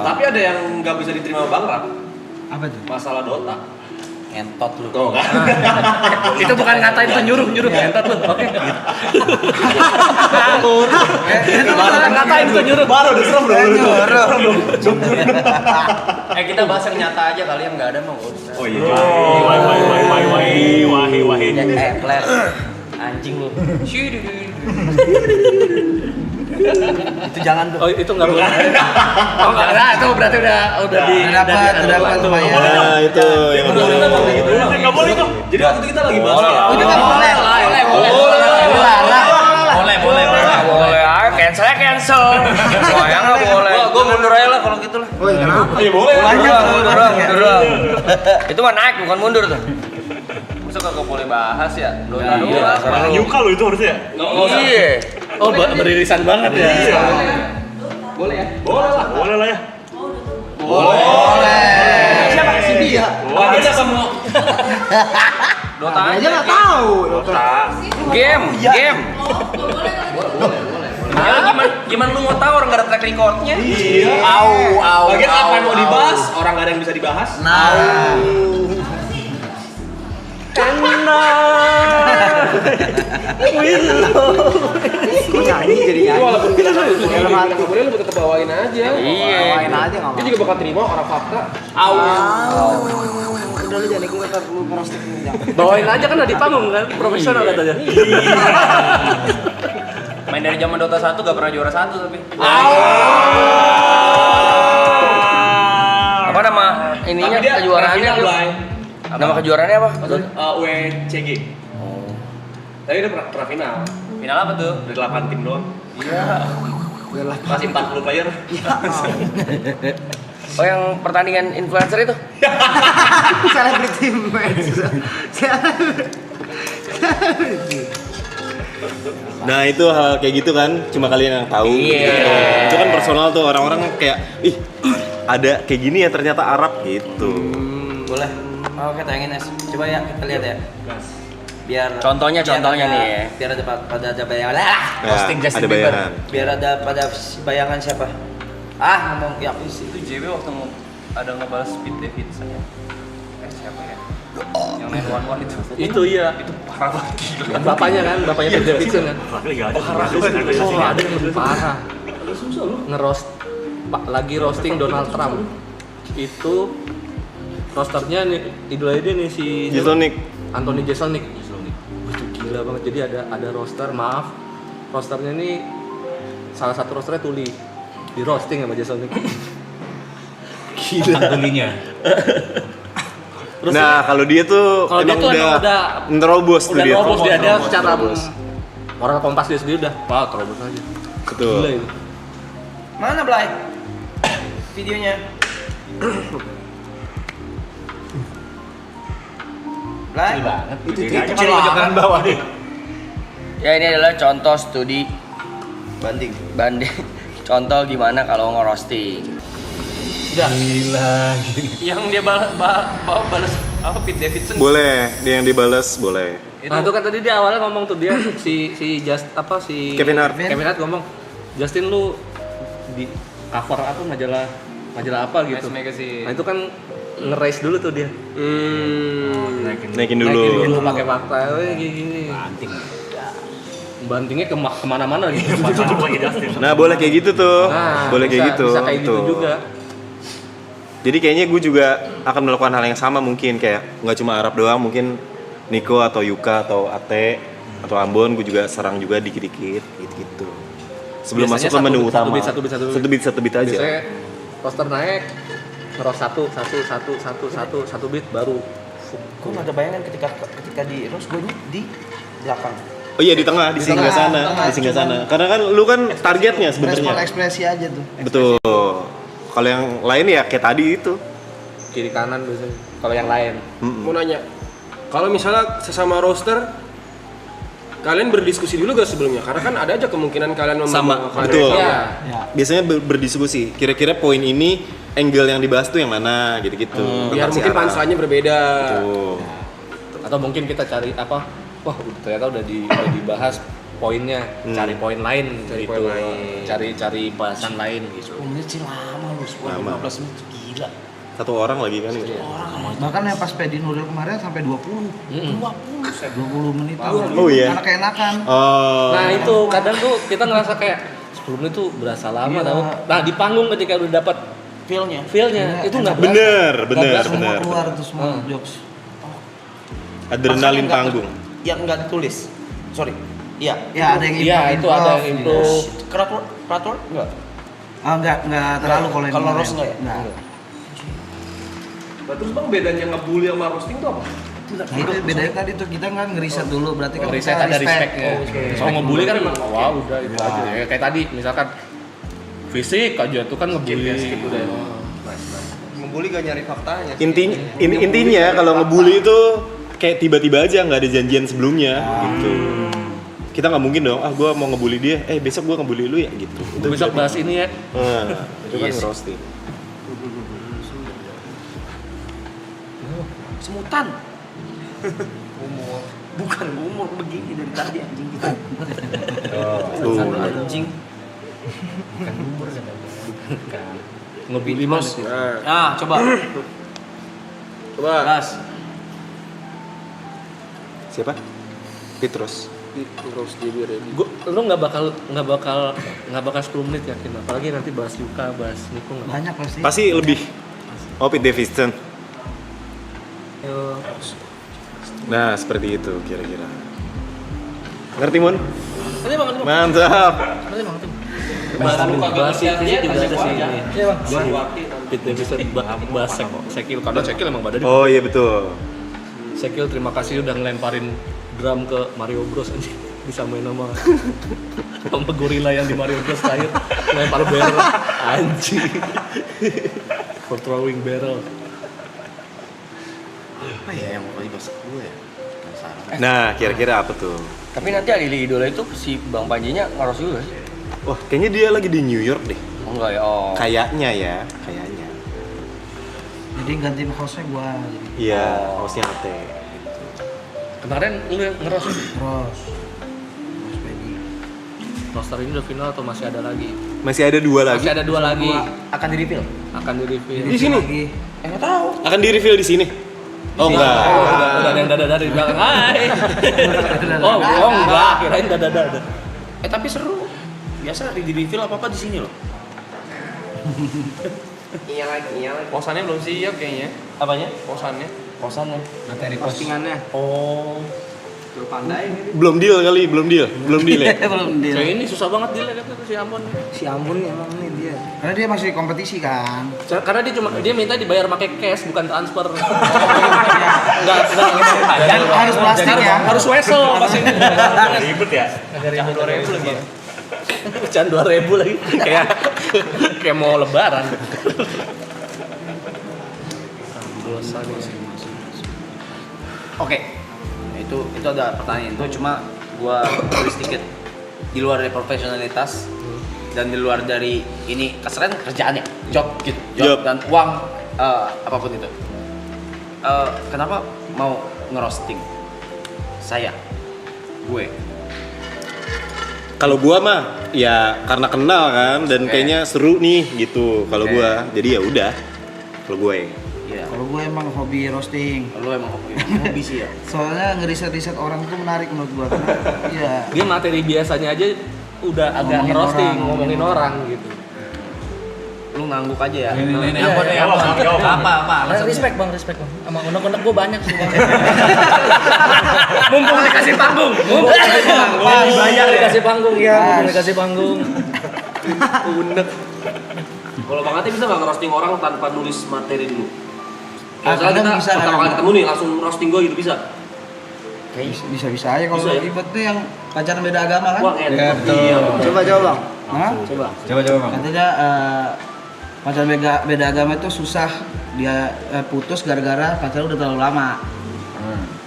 Tapi ada yang nggak bisa diterima Bang Rap. Apa tuh? Masalah Dota. Ngentot lu. Tuh kan? Itu bukan ngatain, itu nyuruh entar lu. Oke. Itu bukan ngatain, itu nyuruh. Baru udah serem Kita bahas yang nyata aja kali yang nggak ada mah nggak usah. Oh iya. Wahi. Flair. Anjing lu. Itu jangan tuh. Oh, itu enggak boleh. Oh, enggak. Nah, itu berarti udah Dapat lumayan. Nah, itu yang Nggak boleh tuh. Jadi waktu itu kita lagi bahas ya. Itu nggak boleh. Boleh. Boleh. cancel. Wah, nggak boleh. Gue mundur aja lah kalau gitu lah. Woi, kenapa? Iya boleh. Mundur. Itu mah naik bukan mundur tuh. Masa kagak boleh bahas ya? Orang Yuka lo itu harusnya. Iya. Oh, beririsan banget ya. Boleh lah ya. Siapa sih dia? Wah, kita semua. Dota Aja nggak tahu. Game. Ya, gimana lu mau tahu orang nggak ada track recordnya? Iya. Bagian apa yang mau dibahas? Orang nggak ada yang bisa dibahas. Kok nyanyi jadi Itu nyanyi? walaupun kita dalam hati kemudian lu tetap bawain aja. Iya. Main aja nggak Dia mau. juga bakal terima orang fakta. Udah lu jangan ikut kata lu prostik ini jangan. Bawain aja kan udah di panggung kan, profesional katanya. Main dari zaman Dota 1 gak pernah juara 1 tapi. Apa nama ininya kejuaraannya? Nama kejuaraannya apa? WCG. Tapi udah pernah final. Final apa tuh? Dari 8 tim doang. Iya. Masih 40 player. Oh yang pertandingan influencer itu? Celebrity match. Nah itu hal kayak gitu kan, cuma kalian yang tahu. Iya. Gitu. Itu kan personal tuh, orang-orang kayak, ih ada kayak gini ya ternyata Arab gitu. Boleh. Oke, tayangin Es. Coba ya kita lihat ya. Biar contohnya nih ya. Biar ada bayangan. Ya, ada bayaran. Biar ada pada bayangan siapa? Ngomong ya itu JW waktu ada ngebahas Pete Davidson ya. Siapa ya? Yang 911 itu. Itu iya. Itu parah banget. Kan bapaknya Pete Davidson kan. Oh, ada yang lebih parah. Lagi roasting Donald Trump. Itu rosternya nih idolanya dia nih si Jeselnik. Anthony Jeselnik. Itu gila banget. Jadi ada roster, rosternya nih salah satu rosternya Tuli. Di roasting sama Jeselnik. Gila. Antoninya. Terus Nah kalau dia tuh kalau dia emang tuh udah udah nerobos tuh dia. nerobos dia Nerobos. secara orang Kompas dia sendiri udah wah terobos aja. Betul. Gila itu. Mana Blay? Videonya. Blay? Itu Kecil aja kanan bawah deh. Ya ini adalah contoh studi banding. Contoh gimana kalau ngerosting. Gila. Yang dia balas apa Pete Davidson? Boleh, dia yang dibales boleh. Nah itu kan tadi dia awalnya ngomong tuh dia si Kevin Hart. ngomong Justin lu di cover apa majalah apa gitu. Vice Magazine. Nah itu kan nge-raise dulu tuh dia. Naikin dulu. Naikin dulu pakai fakta gini. Bantingnya kemana-mana gitu. Nah boleh kayak gitu tuh. Nah, boleh kayak gitu. Bisa kayak gitu Tuh. juga. Jadi kayaknya gue juga akan melakukan hal yang sama mungkin kayak nggak cuma Arab doang, mungkin Niko atau Yuka atau Ate atau Ambon gue juga serang juga dikit-dikit gitu. Sebelum Biasanya masuk ke menu utama. satu bit aja. Biasanya Roster naik ngeros satu bit baru. Gue nggak ada bayangan ketika di roast gue di belakang. Oh iya di tengah, di singgah sana, di singgah sana. Karena kan lu kan targetnya Respon sebenarnya. ekspresi aja tuh. Betul. Kalau yang lain ya kayak tadi itu. Kiri kanan biasanya. Kalau yang lain. Mau nanya, kalau misalnya sesama roster, kalian berdiskusi dulu gak sebelumnya? Karena kan ada aja kemungkinan kalian membawakan Betul. Iya. Biasanya berdiskusi. Kira-kira poin ini angle yang dibahas tuh yang mana gitu-gitu. biar Tentang si mungkin Arab. panselnya berbeda. Betul. Atau mungkin kita cari apa? Wah, ternyata udah dibahas poinnya, cari poin lain Cari gitu. poin lain. Cari bahasan lain gitu. 10 menit sih lama lu, 10 Lama. 15 menit gila. Satu orang lagi kan gitu. Bahkan yang pas Pedi Nuril kemarin sampai 20. 20 menit. Oh iya. Anak enakan. Oh. Nah, itu kadang tuh kita ngerasa kayak 10 menit tuh berasa lama Iya. tau. Nah, di panggung ketika udah dapat Feel-nya. feel-nya itu nggak Bener, bener, Semua bener. keluar tuh semua jokes. Adrenalin panggung. Yang nggak ditulis. Sorry. Iya. Ya ada yang Iya, itu ada yang improve. Peraturan enggak? Enggak terlalu kalau yang Kalau kemarin. roast enggak ya? Enggak. Nah, terus bang bedanya ngebully sama roasting tuh apa? Nah itu bedanya tadi tuh kita nggak ngeriset dulu, berarti kan Riset kita ada respect-nya. Soal ngebully kan wah udah itu aja ya. Kayak tadi misalkan fisik aja tuh kan ngebully gitu deh. Ngebully gak nyari faktanya. Intinya kalau ngebully itu kayak tiba-tiba aja nggak ada janjian sebelumnya gitu. Kita nggak mungkin dong, gue mau ngebully dia, besok gue ngebully lu ya gitu. Itu Besok bahas ini ya. itu kan roasting. Semutan. Bukan umur begini dari tadi anjing kita. Tuh. Anjing. Ngebully mas. Nah, coba. Gas. Siapa? Petrus. Terus jadi ready. Lu nggak bakal 10 menit yakin, apalagi nanti bahas Yuka, bahas Niko nggak. banyak pasti. Pasti lebih. Pete Davidson. Nah, seperti itu kira-kira. Ngerti, Mun? Nanti bang, Mantap. bahas itu juga ada sih ini. Pete Davidson bahas Sekil, karena Sekil emang badannya. Oh iya betul. Sekil terima kasih udah ngelemparin drum ke Mario Bros anjing. Disamain sama gorila yang di Mario Bros terakhir ngelempar barrel anjing. For throwing barrel. Apa ya yang mau dibahas gue ya? Penasaran. Nah, kira-kira apa tuh? Tapi nanti Ali Idola itu si Bang Panjinya ngaros juga sih? Wah, kayaknya dia lagi di New York deh. Oh, enggak ya? Oh. Kayaknya ya, kayaknya. Jadi gantiin hostnya gua. Jadi. Iya, hostnya Ate. Kemarin lu yang ngeros Terus. Mas Pedi. roster ini udah final atau masih ada lagi? Masih ada 2 lagi. Masih ada 2 lagi. Akan di-reveal? Akan di-reveal. Di sini. Lagi. Enggak tahu. Akan di-reveal di sini. Oh enggak. Udah ada yang dada dari belakang. Hai. Oh enggak, kirain dada. Tapi seru. Biasa di-reveal apa-apa di sini loh. Iya lagi. Posannya belum siap kayaknya. Apanya? Posannya. Kosannya. Materi Postingannya. Oh. Tuh pandai ini. Belum deal kali, belum deal ya. Belum deal. Kayak ini susah banget dia kata si Ambon. Si Ambon emang nih dia. Karena dia masih kompetisi kan. Karena dia minta dibayar pakai cash bukan transfer. Enggak. Dan harus plastik ya. Harus wesel pas ini. Ribet ya. Agak ribet 2.000 lagi ya. Pecahan 2.000 lagi. Kayak mau lebaran. Oke. Itu ada pertanyaan itu cuma gua tulis sedikit di luar dari profesionalitas dan di luar dari ini keseran kerjaannya, job gitu, job. Dan uang apapun itu. Kenapa mau ngerosting saya? Gue. Kalau gua mah ya karena kenal kan dan kayaknya seru nih gitu kalau gua. Jadi ya udah. Kalau gue. Iya. Kalau gue emang hobi roasting. Lu emang hobi sih ya. Soalnya ngeriset-riset orang tuh menarik menurut gua. Iya. Dia materi biasanya aja udah agak Ngomongin roasting, orang. ngomongin orang gitu. Lu ngangguk aja ya. Ini apa? Respect bang. Sama unek-unek gue banyak sih bang. Mumpung dikasih panggung. Dibayar dikasih panggung ya. Mumpung dikasih panggung. Unek. Kalau Bang Ati bisa nggak ngerosting orang tanpa nulis materi dulu? Misalnya kita bisa, pertama kali ketemu nih langsung roasting gue gitu bisa? Bisa-bisa aja kalau Bisa ya? ribet tuh yang pacaran beda agama kan. Wah enak. Iya. Coba Bang. Hah? Coba. Bang. Katanya pacaran beda agama itu susah dia putus gara-gara pacaran udah terlalu lama.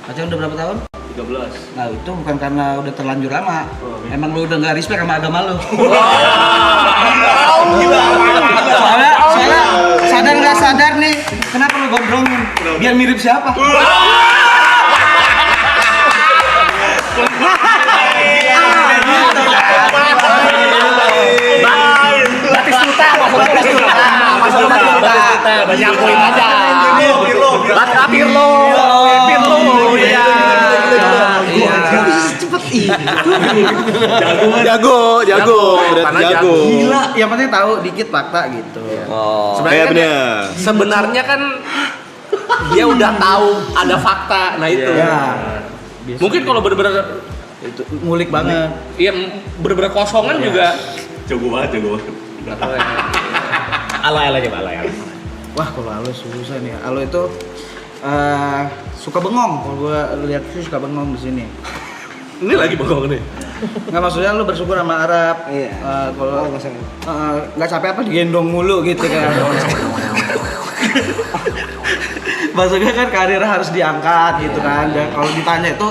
Pacaran udah berapa tahun? 13. Nah itu bukan karena udah terlanjur lama. Emang lu udah nggak respect sama agama lu. Soalnya sadar nggak sadar nih, kenapa lu gondrongin? Biar mirip siapa? Batistuta, banyak poin aja. Pirlo. Jago. Berarti jago. Gila, yang penting tahu dikit fakta gitu. Oh. Sebenarnya bener. Sebenarnya kan dia udah tahu ada fakta, nah itu. Ya, Mungkin kalau bener-bener itu ngulik banget. iya bener-bener kosongan juga. Jago banget. Ala coba ala. Wah, kalau Alo susah nih. Alo itu suka bengong. Kalau gue lihat sih suka bengong di sini. Ini lagi bengong nih. Nggak, maksudnya lu bersyukur sama Arab. Iya. Kalau nggak capek apa digendong mulu gitu kan. Maksudnya kan karir harus diangkat gitu kan. Dan kalau ditanya itu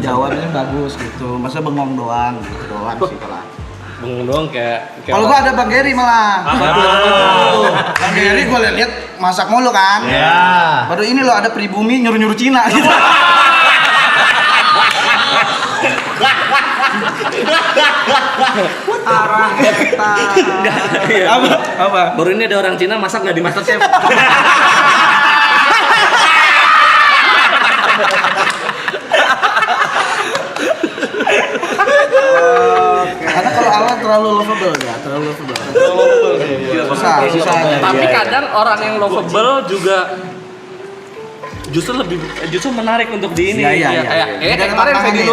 jawabnya bagus gitu. Masa bengong doang gitu doang sih kalau. Bengong doang kayak Kalau gua ada Bang Gary malah. Bang Gary gua lihat masak mulu kan. Ya. Baru ini loh ada pribumi nyuruh-nyuruh Cina gitu. Arah kita. Apa? baru ini ada orang Cina masak nggak di MasterChef. Karena kalau Alan terlalu lovable ya, terlalu lovable. Susah. Tapi kadang orang yang lovable juga justru menarik untuk di ini. Iya. Kayak kemarin Fedi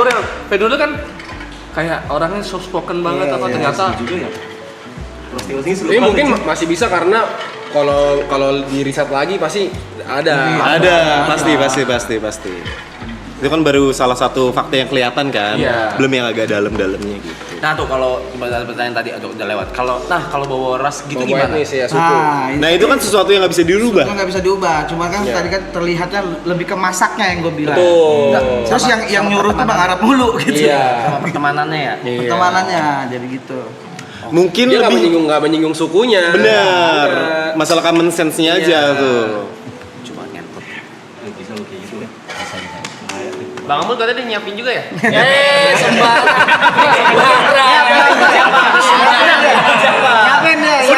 Nuril kan kayak orangnya soft spoken banget ternyata. Ini mungkin masih bisa karena kalau di riset lagi pasti ada. Ada, pasti. Itu kan baru salah satu fakta yang kelihatan kan, belum yang agak dalam-dalamnya gitu. Nah tuh kalau pertanyaan tadi udah lewat. Kalau bawa ras gitu Bawa gimana? etnis ya, suku. Nah itu kan sesuatu yang nggak bisa dirubah. Itu nggak bisa diubah, cuma kan tadi kan terlihatnya lebih ke masaknya yang gue bilang. Betul. Nggak, terus yang nyuruh tuh Bang Arab mulu gitu. Iya. Sama pertemanannya ya. Pertemanannya jadi gitu. Mungkin Dia lebih nggak menyinggung sukunya. benar. Masalah common sense-nya aja tuh. Coba ngentot. Bang Amul katanya dia nyiapin juga ya? Ngapain deh?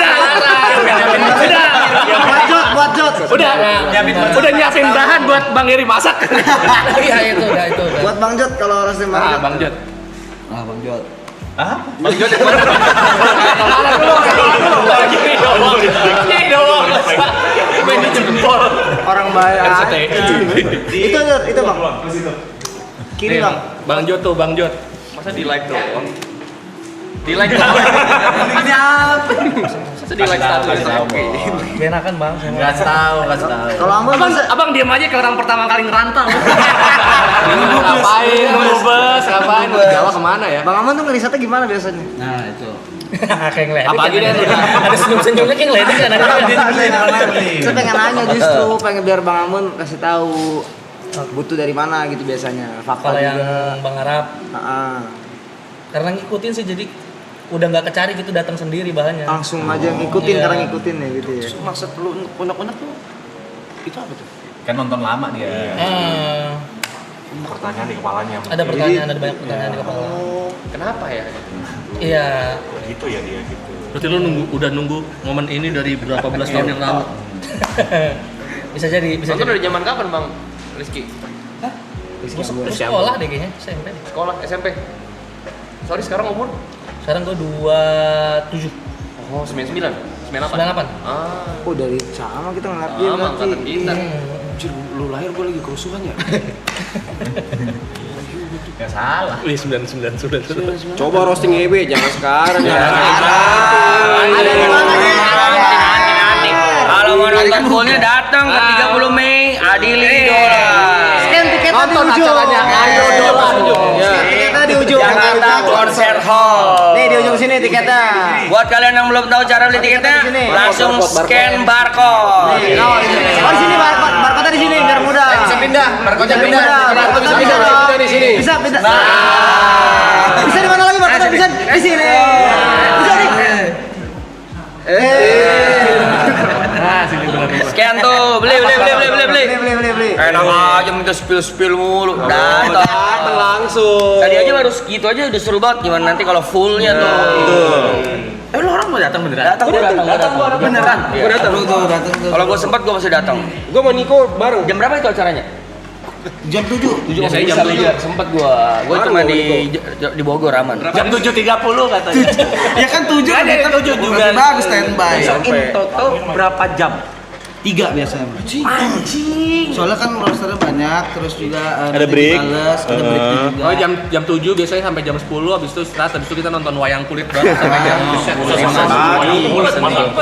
Udah nyiapin bahan buat Bang Heri masak. Iya itu udah. Buat Bang Jot kalau harus Bang Jot. Bang Jod. Bang Jot. Bang Jod yang mana? Ini doang. Main di jempol. Orang bayar. Itu Bang. Kiri Bang. Bang Jod tuh, Bang Jod. Masa di like doang? Di like doang. Masa di like status? Enakan Bang. Kasih tahu. Kalau Ambon Abang diam aja kayak orang pertama kali ngerantau. Ngapain? Ngebes, ngapain? Mau Jawa kemana ya? Bang Amon tuh ngerisetnya gimana biasanya? Nah, itu. Kayak ngeledek. Apalagi dia ada senyum-senyumnya kayak ngeledek kan. Saya pengen nanya justru, pengen biar Bang Amon kasih tahu butuh dari mana gitu biasanya. Fakta Kalau yang juga. Bang Arab, Karena ngikutin sih, jadi udah nggak kecari gitu, datang sendiri bahannya. langsung aja ngikutin, Iya. karena ngikutin ya gitu ya. Maksud lu unek-unek tuh itu apa tuh? Kan nonton lama dia. Pertanyaan di kepalanya. Ada pertanyaan, ada banyak pertanyaan di kepala. Kenapa ya? Iya. Gitu ya dia gitu. Berarti lu udah nunggu momen ini dari berapa belas tahun yang lalu? Bisa jadi, bisa Nonton jadi. dari zaman kapan Bang Rizky? Terus sekolah deh kayaknya, SMP. Sekolah SMP. Sorry sekarang umur? Sekarang gue 27. Oh 99. 98. 98. Oh dari sama kita ngeliat dia Sama angkatan berarti. kita. Anjir, lu lahir gua lagi kerusuhan ya? Gak salah. Wih, 99. Coba roasting EB, jangan sekarang. Ada di mananya? Kalau mau nonton fullnya datang ke 30 Mei, adili idola. Scan tiketnya di Nonton ujung. acaranya Ayo Dola. Scan tiketnya di ujung. Jakarta Konser Hall. Nih di ujung sini tiketnya. Buat kalian yang belum tahu cara beli tiketnya, langsung scan barcode. Oh di sini barcode di sini biar mudah. Bisa pindah, barcode-nya Bisa pindah. barcode bisa Bisa pindah. pindah di sini. Bisa pindah. Bisa di mana lagi barcode? Bisa di sini. Bisa di. Scan tuh, beli. Beli. Enak aja minta spill mulu. Datang. Datang langsung. Tadi aja baru segitu aja udah seru banget. Gimana nanti kalau fullnya tuh? Lu orang mau datang beneran? Datang beneran. Gua datang. Datang. Kalau gue sempat gue masih datang. Gua sama Niko bareng. Jam berapa itu acaranya? Jam 7. Biasanya jam 7. Sempet gue cuma di Bogor aman. Jam 7.30 katanya. Ya kan 7 kan kita 7 juga bagus standby. In toto berapa jam? 3 biasanya. Anjing. Soalnya kan rosternya banyak, terus juga Ada break. ada break juga. Oh jam 7 biasanya sampai jam 10, habis itu istirahat, habis itu kita nonton wayang kulit banget sampai jam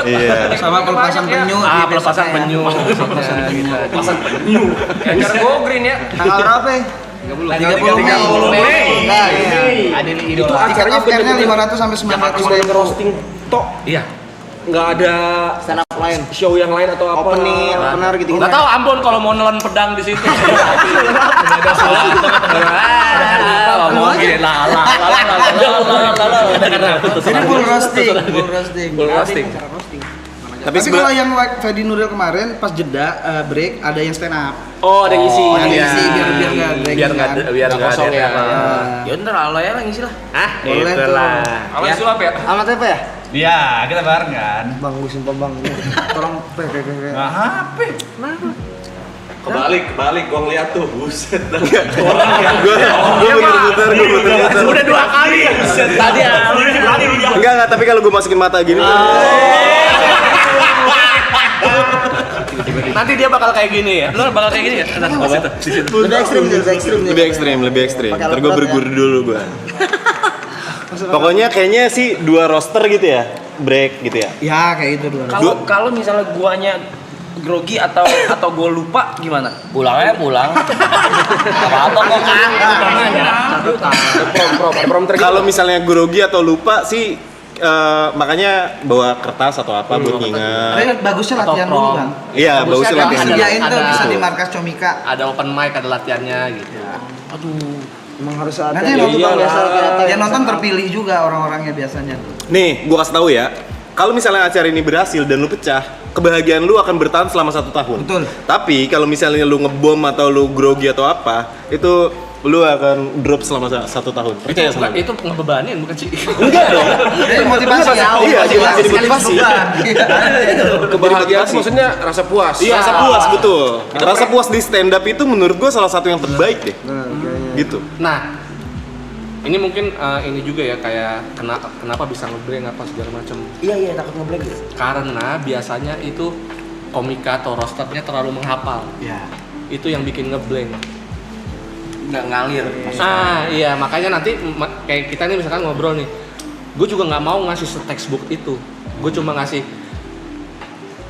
Iya. Sama pelepasan penyu. pelepasan penyu. Pasang penyu. Acara go green ya. Tanggal berapa? 30 Mei. Nah, iya. Ada nih Itu idola. acaranya Tiket bener-bener 500 sampai 900 cuma yang roasting tok. Iya. Nggak ada stand up lain. show yang lain atau apa. Opener gitu. Nggak tahu Ambon kalau mau nelen pedang di situ. Nggak ada suara. Ngomongin lala. Ini full roasting. Full roasting. Tapi Tapi kalau yang Fedi Nuril kemarin pas jeda break ada yang stand up. Oh, ada yang isi. Ada yang iya. isi biar nggak break. Biar nggak kosong ya. Ya ntar Aloy lah ngisi lah. Boleh tuh. Apa sulap ya? Alamat apa ya? Iya, kita bareng kan. Bang, gue sumpah bang. Tolong Nah, HP. Kebalik, gua ngeliat tuh, buset. Gua muter-muter. Udah 2 kali. Tadi Enggak, tapi kalau gua masukin mata gini tuh. nanti dia bakal kayak gini ya. Lu bakal kayak gini ya? Di situ. Lebih ekstrim. Lebih ekstrim. Ntar gua bergur dulu gua. Pokoknya kayaknya sih 2 roster gitu ya, break gitu ya. Ya kayak itu dulu. Kalau misalnya guanya grogi atau gue lupa gimana? Pulang aja pulang. Apa-apa kok kan. Prom Kalau misalnya grogi atau lupa sih makanya bawa kertas atau apa buat Tapi nginget. bagusnya latihan dulu bang. Iya, bagusnya Bagusnya latihan. ada- Sediain tuh ada- bisa di markas Comika. Ada open mic, ada latihannya gitu. Emang harus ada. Nanti yang nonton, yang nonton terpilih juga orang-orangnya biasanya. Nih, gua kasih tahu ya. Kalau misalnya acara ini berhasil dan lu pecah, kebahagiaan lu akan bertahan selama 1 tahun. Betul. Tapi kalau misalnya lu ngebom atau lu grogi atau apa, itu lu akan drop selama 1 tahun. Percaya sama gue. Itu ngebebanin bukan sih? Enggak dong. Jadi motivasi ya. Iya, jadi motivasi. kebahagiaan itu maksudnya rasa puas. Iya, rasa puas betul. Rasa puas di stand up itu menurut gua salah satu yang terbaik deh. Gitu. Nah, ini mungkin ini juga ya kayak kenapa bisa ngeblank apa segala macam. Iya takut ngeblank gitu. Karena biasanya itu komika atau rosternya terlalu menghafal. Ya. Itu yang bikin ngeblank. Nggak ngalir. Iya makanya nanti kayak kita nih misalkan ngobrol nih, gue juga nggak mau ngasih textbook itu, gue cuma ngasih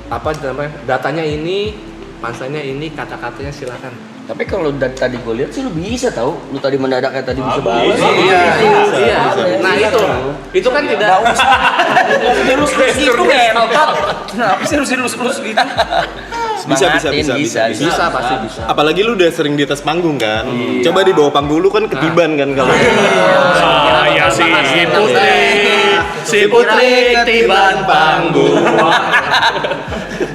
apa namanya datanya ini, punchline-nya ini, kata-katanya silakan. Tapi kalau tadi gue lihat sih lu bisa tahu. Lu tadi mendadak kayak tadi bisa balas. Iya. Nah itu kan tidak Terus gitu ngentot. Kenapa sih harus gitu? Bisa. bisa pasti bisa. Apalagi lu udah sering di atas panggung kan. Coba di bawah panggung lu kan ketiban kan kalau. Saya si putri ketiban panggung.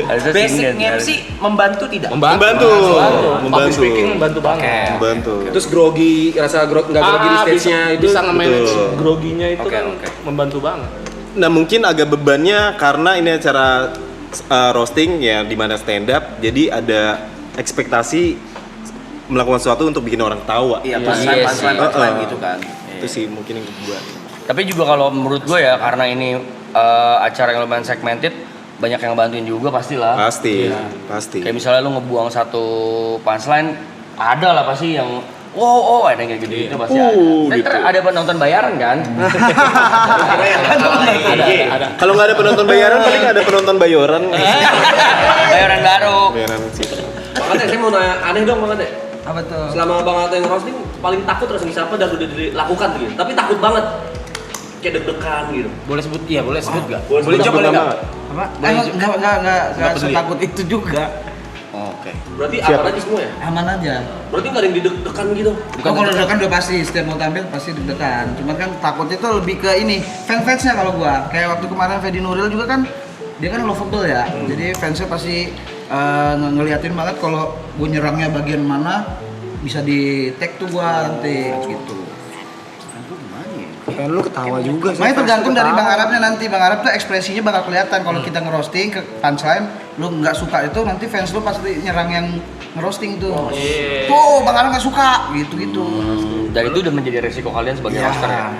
Basic MC membantu tidak? Membantu. Public speaking membantu banget. Membantu. Terus grogi, rasa nggak grogi di stage-nya itu. bisa nge-manage betul. groginya itu kan membantu banget. Nah mungkin agak bebannya karena ini acara roasting ya di mana stand up, jadi ada ekspektasi melakukan sesuatu untuk bikin orang tawa. Iya, Iya punchline gitu kan. Itu sih mungkin yang kedua. Tapi juga kalau menurut gue ya karena ini acara yang lumayan segmented, banyak yang bantuin juga pastilah. Pasti. Kayak misalnya lu ngebuang satu punchline, ada lah pasti yang ada yang kayak gitu pasti ada. Dan gitu. ada penonton bayaran kan? Ada. Kalau nggak ada penonton bayaran, paling ada penonton bayoran. Bayaran baru. Bayaran sih. Bang Ade, saya mau nanya aneh dong Bang Ade. Apa tuh? Selama Bang Ade yang roasting paling takut rasanya siapa dan udah dilakukan gitu. Tapi takut banget. Kayak deg-degan gitu. Boleh sebut? Iya, boleh sebut enggak? Boleh coba boleh enggak? Apa? Enggak setakut itu juga. Oke. Berarti aman aja semua ya? Aman aja. Berarti nggak ada yang deg-degan gitu. Bukan kalau deg-degan udah pasti setiap mau tampil pasti deg-degan. Cuman kan takutnya tuh lebih ke ini fans-fansnya kalau gua. Kayak waktu kemarin Fedi Nuril juga kan dia kan lovable ya. Jadi fansnya pasti ngeliatin banget kalau gua nyerangnya bagian mana bisa di tag tuh gua nanti gitu. Fan lu ketawa juga sih. Makanya tergantung dari Bang Arabnya nanti. Bang Arab tuh ekspresinya bakal kelihatan kalau kita ngerosting ke punchline, lu nggak suka itu nanti fans lu pasti nyerang yang ngerosting tuh. Tuh Bang Arab nggak suka gitu-gitu. Dan itu udah menjadi resiko kalian sebagai roster ya.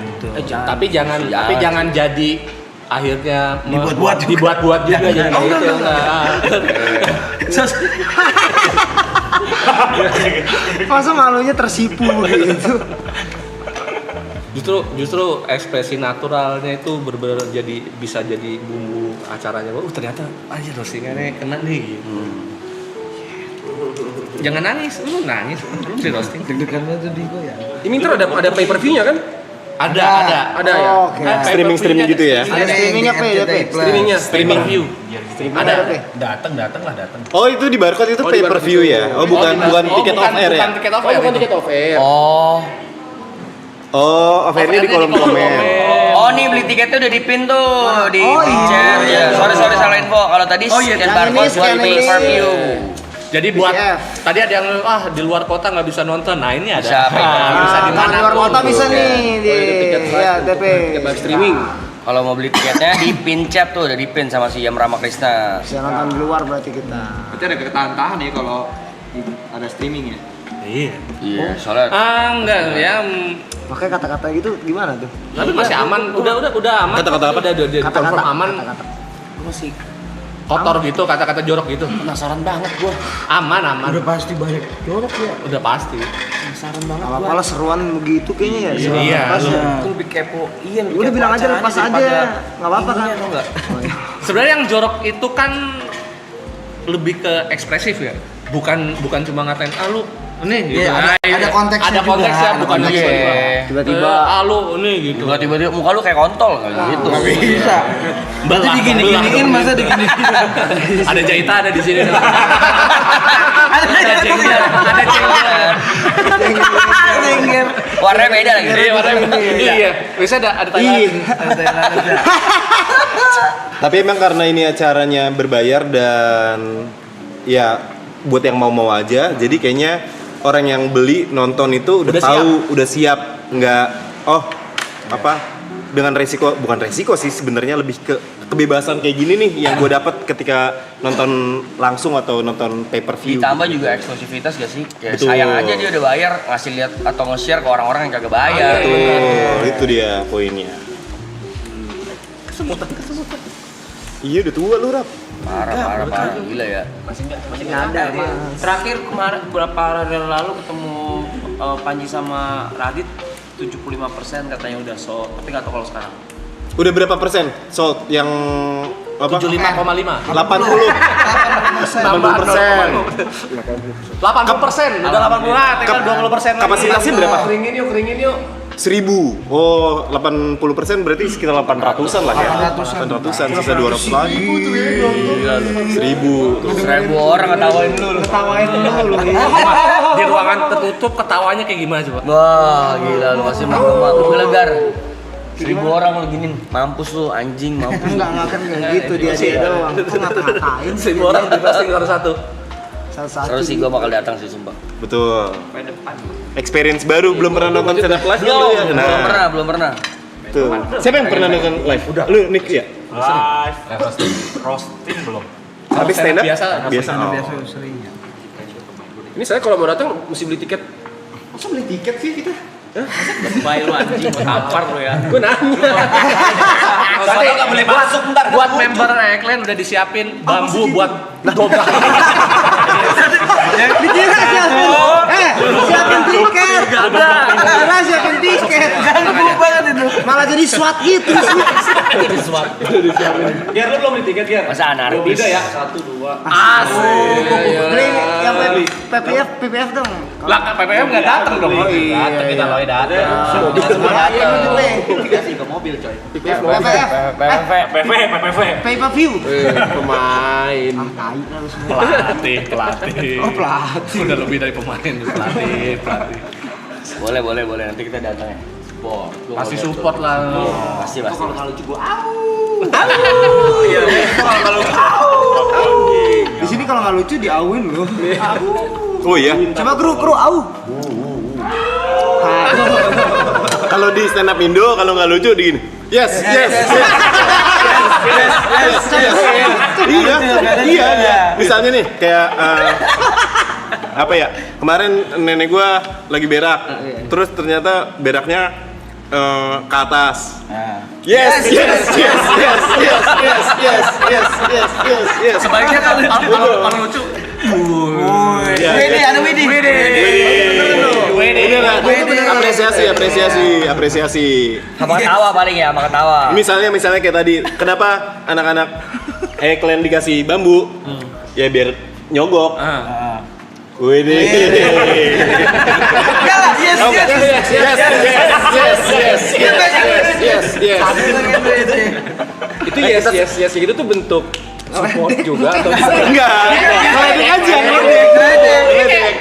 Jangan. Tapi jangan jadi akhirnya Dibuat-buat juga jadi kayak gitu. Masa malunya tersipu gitu. Justru ekspresi naturalnya itu benar-benar bisa jadi bumbu acaranya. Ternyata aja roastingannya kena nih gitu. Jangan nangis, lu nangis, belum di roasting. Deg-degan banget tuh di gua ya. Ini ntar ada pay per view-nya kan? Ada. Oh, oke. Streaming gitu ya. Ada streamingnya Streaming view. Ada. Datang lah. Oh itu di barcode itu pay per view ya? Oh bukan tiket off air ya? Bukan tiket off Oh, air. bukan tiket off air. Oh off airnya di kolom komen. Oh nih beli tiketnya udah dipin tuh di chat. Ya, sorry salah info. Kalau tadi scan barcode buat pay per view. Jadi buat tadi ada yang di luar kota nggak bisa nonton, nah ini ada. Bisa Bisa di mana? luar kota bisa nih di tiket TP. live streaming. Kalau mau beli tiketnya di pin chat tuh, udah dipin sama si Yam Ramakrishna. Bisa nonton di luar berarti kita. Berarti ada ketahan-tahan ya kalau ada streaming ya. Iya, soalnya Enggak ya. Makanya kata-kata gitu gimana tuh? Tapi masih aman. Udah aman. Kata-kata apa? Udah confirm aman. Kata-kata. masih Kotor gitu, kata-kata jorok gitu. penasaran banget gua. Aman. Udah pasti banyak jorok ya. Udah pasti. Penasaran banget Kalau apa seruan begitu kayaknya ya. Iya, Lepas lu- ya. Aku lebih kepo. Iya, Udah bilang aja lepas aja. Enggak apa-apa kan. Enggak. Sebenarnya yang jorok itu kan lebih ke ekspresif ya. Bukan cuma ngatain lu nih gitu. Iya, ada konteksnya Ada juga. konteksnya, bukan Ada tiba-tiba. konteksnya. Tiba-tiba. Lu nih gitu. Tiba-tiba muka lu kayak kontol kayak gitu. Bisa. Berarti digini-giniin masa digini-giniin. Ada jahitan ada di sini. Ada jengger. Jengger. Warnanya beda lagi. Iya, warnanya iya. Bisa ada Thailand. Tapi emang karena ini acaranya berbayar dan ya buat yang mau aja, jadi kayaknya orang yang beli nonton itu udah tahu, udah siap, nggak dengan bukan resiko sih sebenarnya, lebih ke kebebasan kayak gini nih yang gue dapat ketika nonton langsung atau nonton pay per view. Ditambah juga eksklusivitas gak sih? Kayak Betul. sayang aja dia udah bayar ngasih lihat atau nge-share ke orang-orang yang kagak bayar. Betul, itu dia poinnya. Kesemutan. Iya udah tua lu, Rap. Parah, gila ya. Masih ada. Terakhir kemarin beberapa hari lalu ketemu Panji sama Radit 75% katanya udah sold, tapi nggak tahu kalau sekarang. Udah berapa persen sold yang apa? 75,5. 80. 80%. 80%, udah 80 lah, tinggal 20% lagi. Kapasitasnya berapa? Keringin yuk. 1000. Oh, 80% berarti sekitar 800-an lah ya. 800-an, sisa 200 lagi. 1000 tuh. 1000 orang ngetawain lu. Di ruangan tertutup ketawanya kayak gimana coba? Wah, gila lu masih menggelegar. 1000 orang lu giniin, mampus lu anjing, mampus. Enggak kan kayak gitu dia doang. Kok ngata-ngatain 1000 orang di roasting baru satu. satu-satu. Terus sih gua bakal datang sih sumpah. Betul. Experience baru, belum pernah nonton stand up live kan lu ya? Belum pernah. Tuh. Siapa yang pernah nonton live? Udah. Lu Nick ya? Live. Roasting belum. Tapi stand up biasa. Biasa. Oh. Sering ya. Ini saya kalau mau datang mesti beli tiket. Masa beli tiket sih kita? Lebay lu anjing, mau tampar lu ya. Gue nanya. Berarti nggak boleh masuk bentar. Buat member Eklen udah disiapin bambu buat dobrak. Dikira siapin tiket. Karena siapin tiket. Ganggu banget itu. Malah jadi SWAT gitu sih. Biar lu belum beli tiket ya. Masa anarkis? Beda ya. 1, 2. Beli yang PPF dong. Lah PPM nggak datang dong. Datang kita loe datang. Semua datang. PPF. Pay per view. Pemain. Tai lu semua. Pelatih. Oh, pelatih. Udah lebih dari pemain tuh, pelatih. Boleh nanti kita datang ya. Pasti support lah. Pasti. Kalau nggak lucu gua Iya, kalau Di sini kalau nggak lucu diauin lu. Oh iya. Coba kru au. Kalau di stand up Indo kalau nggak lucu di gini. Yes. Iya. Misalnya nih kayak apa ya? Kemarin nenek gua lagi berak. Terus ternyata beraknya ke atas. Nah. Yes. Sebaiknya kalau lucu. Widi, ada Widi. Ini lah, apresiasi. Sama ketawa paling ya, sama ketawa. Misalnya kayak tadi, kenapa anak-anak kalian dikasih bambu? Ya biar nyogok. Widih. Itu yes gitu tuh bentuk support juga atau Enggak. Ngeledek aja, ngeledek.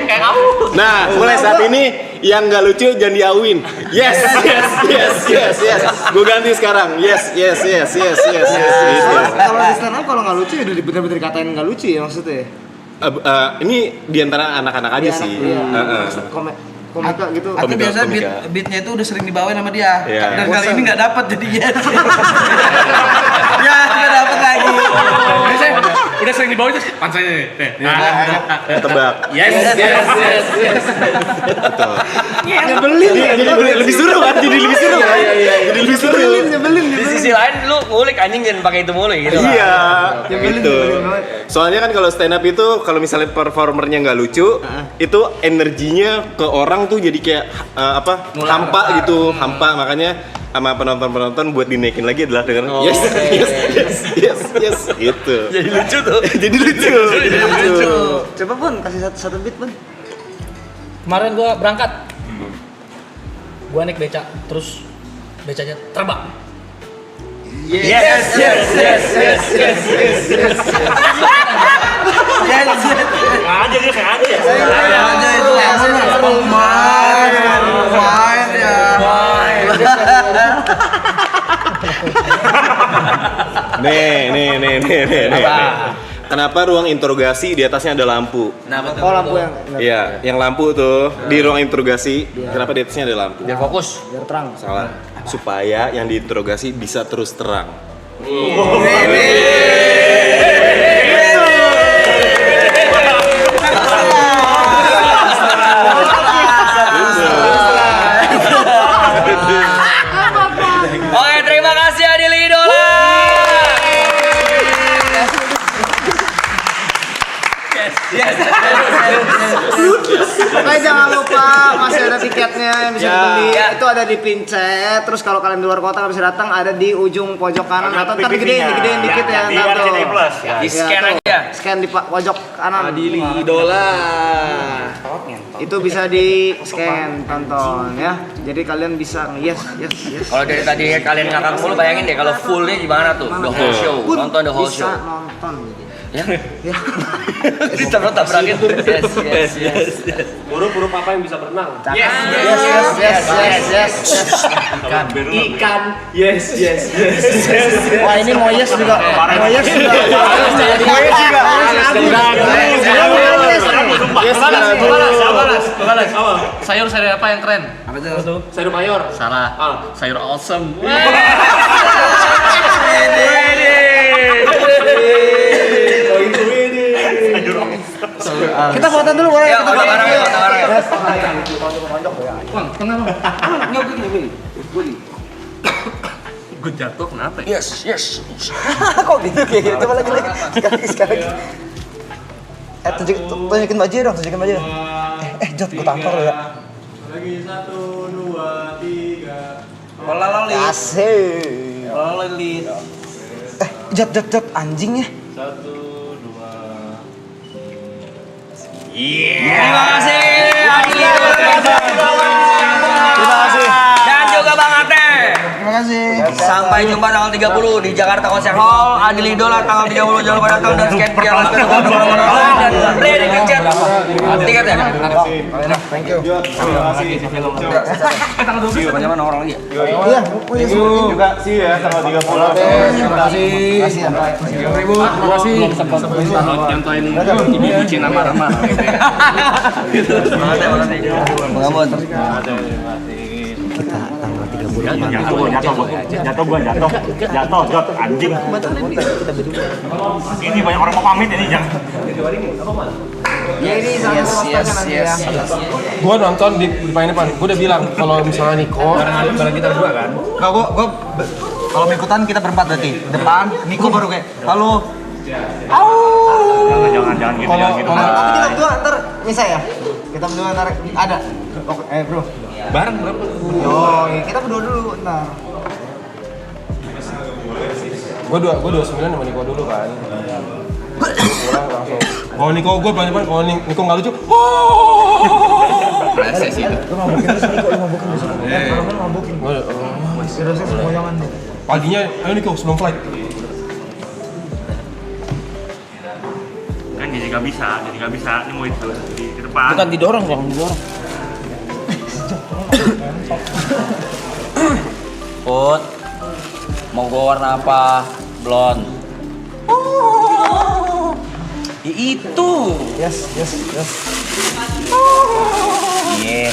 Nah, mulai saat ini yang nggak lucu jangan diawin. Yes. Gue ganti sekarang. Yes. Gitu. Kalau di stand up kalau nggak lucu ya udah bener-bener dikatain nggak lucu ya maksudnya. Ini diantara anak-anak aja sih. Komika gitu. Atau Komika, biasa komika. beatnya itu udah sering dibawain sama dia. Iya. Dan kali ini nggak dapat jadi yes. Ya nggak dapat lagi. Udah sering dibawa itu pansanya nih. Tebak. Yes. Jadi lebih seru kan? Jadi lebih seru kan? Jadi lebih seru. Di sisi lain lu ngulik anjing jangan pakai itu mulu gitu. Iya, gitu. Soalnya kan kalau stand up itu kalau misalnya performernya nggak lucu, itu energinya ke orang tuh jadi kayak hampa gitu, hampa. Makanya sama penonton buat dinaikin lagi adalah dengan yes gitu. Jadi lucu tuh. Jadi lucu. Coba Pun kasih satu beat Pun. Kemarin gua berangkat. Gua naik beca, terus becanya terbang. Yes. Sengaja dia sengaja ya. Aja itu main ya. Nih. Kenapa ruang interogasi di atasnya ada lampu? Nah, betul. Oh lampu yang Iya, yang lampu tuh di ruang interogasi. Kenapa di atasnya ada lampu? Biar fokus. biar terang. Salah. Supaya yang diinterogasi bisa terus terang. Oke, terima kasih Adil Idola. Oke, jangan lupa masih ada tiketnya yang bisa dibeli. Itu ada di Pincet. Terus kalau kalian di luar kota nggak bisa datang, ada di ujung pojok kanan atau ntar digedein dikit ya. Di ntar tuh. RCTI Plus. Di scan aja. Scan di pojok kanan. Adili Idola. Itu bisa di scan, tonton ya. Jadi kalian bisa yes. Kalau dari tadi kalian ngakak mulu, bayangin deh kalau fullnya gimana tuh, the whole show, Pun nonton the whole show. bisa nonton. Ya? Ditabrak-tabrakin. Yes. Huruf apa yang bisa berenang? Yes. Ikan. Yes. Wah ini mau yes juga. Balas. Sayur apa yang keren? Apa tuh? Sayur mayor. Salah. Sayur awesome. Kita foto dulu boleh. Ya, foto bareng ya. Gue jatuh kenapa ya? Yes. Kok gitu kayak gitu? Coba lagi. Sekali. Tunjukin baju dong, Jod, gue tampar lo ya. Lagi 1, 2, 3. Pola loli. Asik. Loli. Jod, anjing ya. 1, 2. Terima kasih Adil Idola. Terima kasih. Dan juga Bang Ate. Terima kasih. Sampai jumpa tanggal 30 di Jakarta Concert Hall. Adil Idola tanggal 30 jangan lupa datang dan scan QR dan play di Pincet. Tiket ya. Thank you. Macam orang lagi. Iya, Juga sih ya tanggal 30. Terima kasih. Belum sempat nyantuin ibu Cina marah-marah. Makasih. Kita tanggal 30 Jatuh, Jot, anjing. Ini banyak orang mau pamit ini, jangan. Ya ini sama rosternya nanti ya. Gue nonton di depan depan, gue udah bilang kalau misalnya Niko Barang kita berdua kan? Enggak, gua kalau mau ikutan kita berempat berarti. Depan, Niko baru kayak, halo. Jangan gitu, jangan gitu. Tapi kita berdua ntar bisa ya? Kita berdua ntar ada. Oke, bro. Bareng berapa? Yo, kita berdua dulu ntar. gue 29 sama Niko dulu kan. Pulang langsung. Kalau Niko gue paling depan, kalau Niko nggak lucu, Proses itu. Lu mabukin terus Niko, lu mabukin besok. Kalau lu mabukin. Terus semuanya nih. paginya, ayo Niko sebelum flight. Kan jadi nggak bisa, ini mau itu di depan. Bukan didorong, jangan didorong. Put, mau gua warna apa? Blonde. Ya itu. Yes. Iya.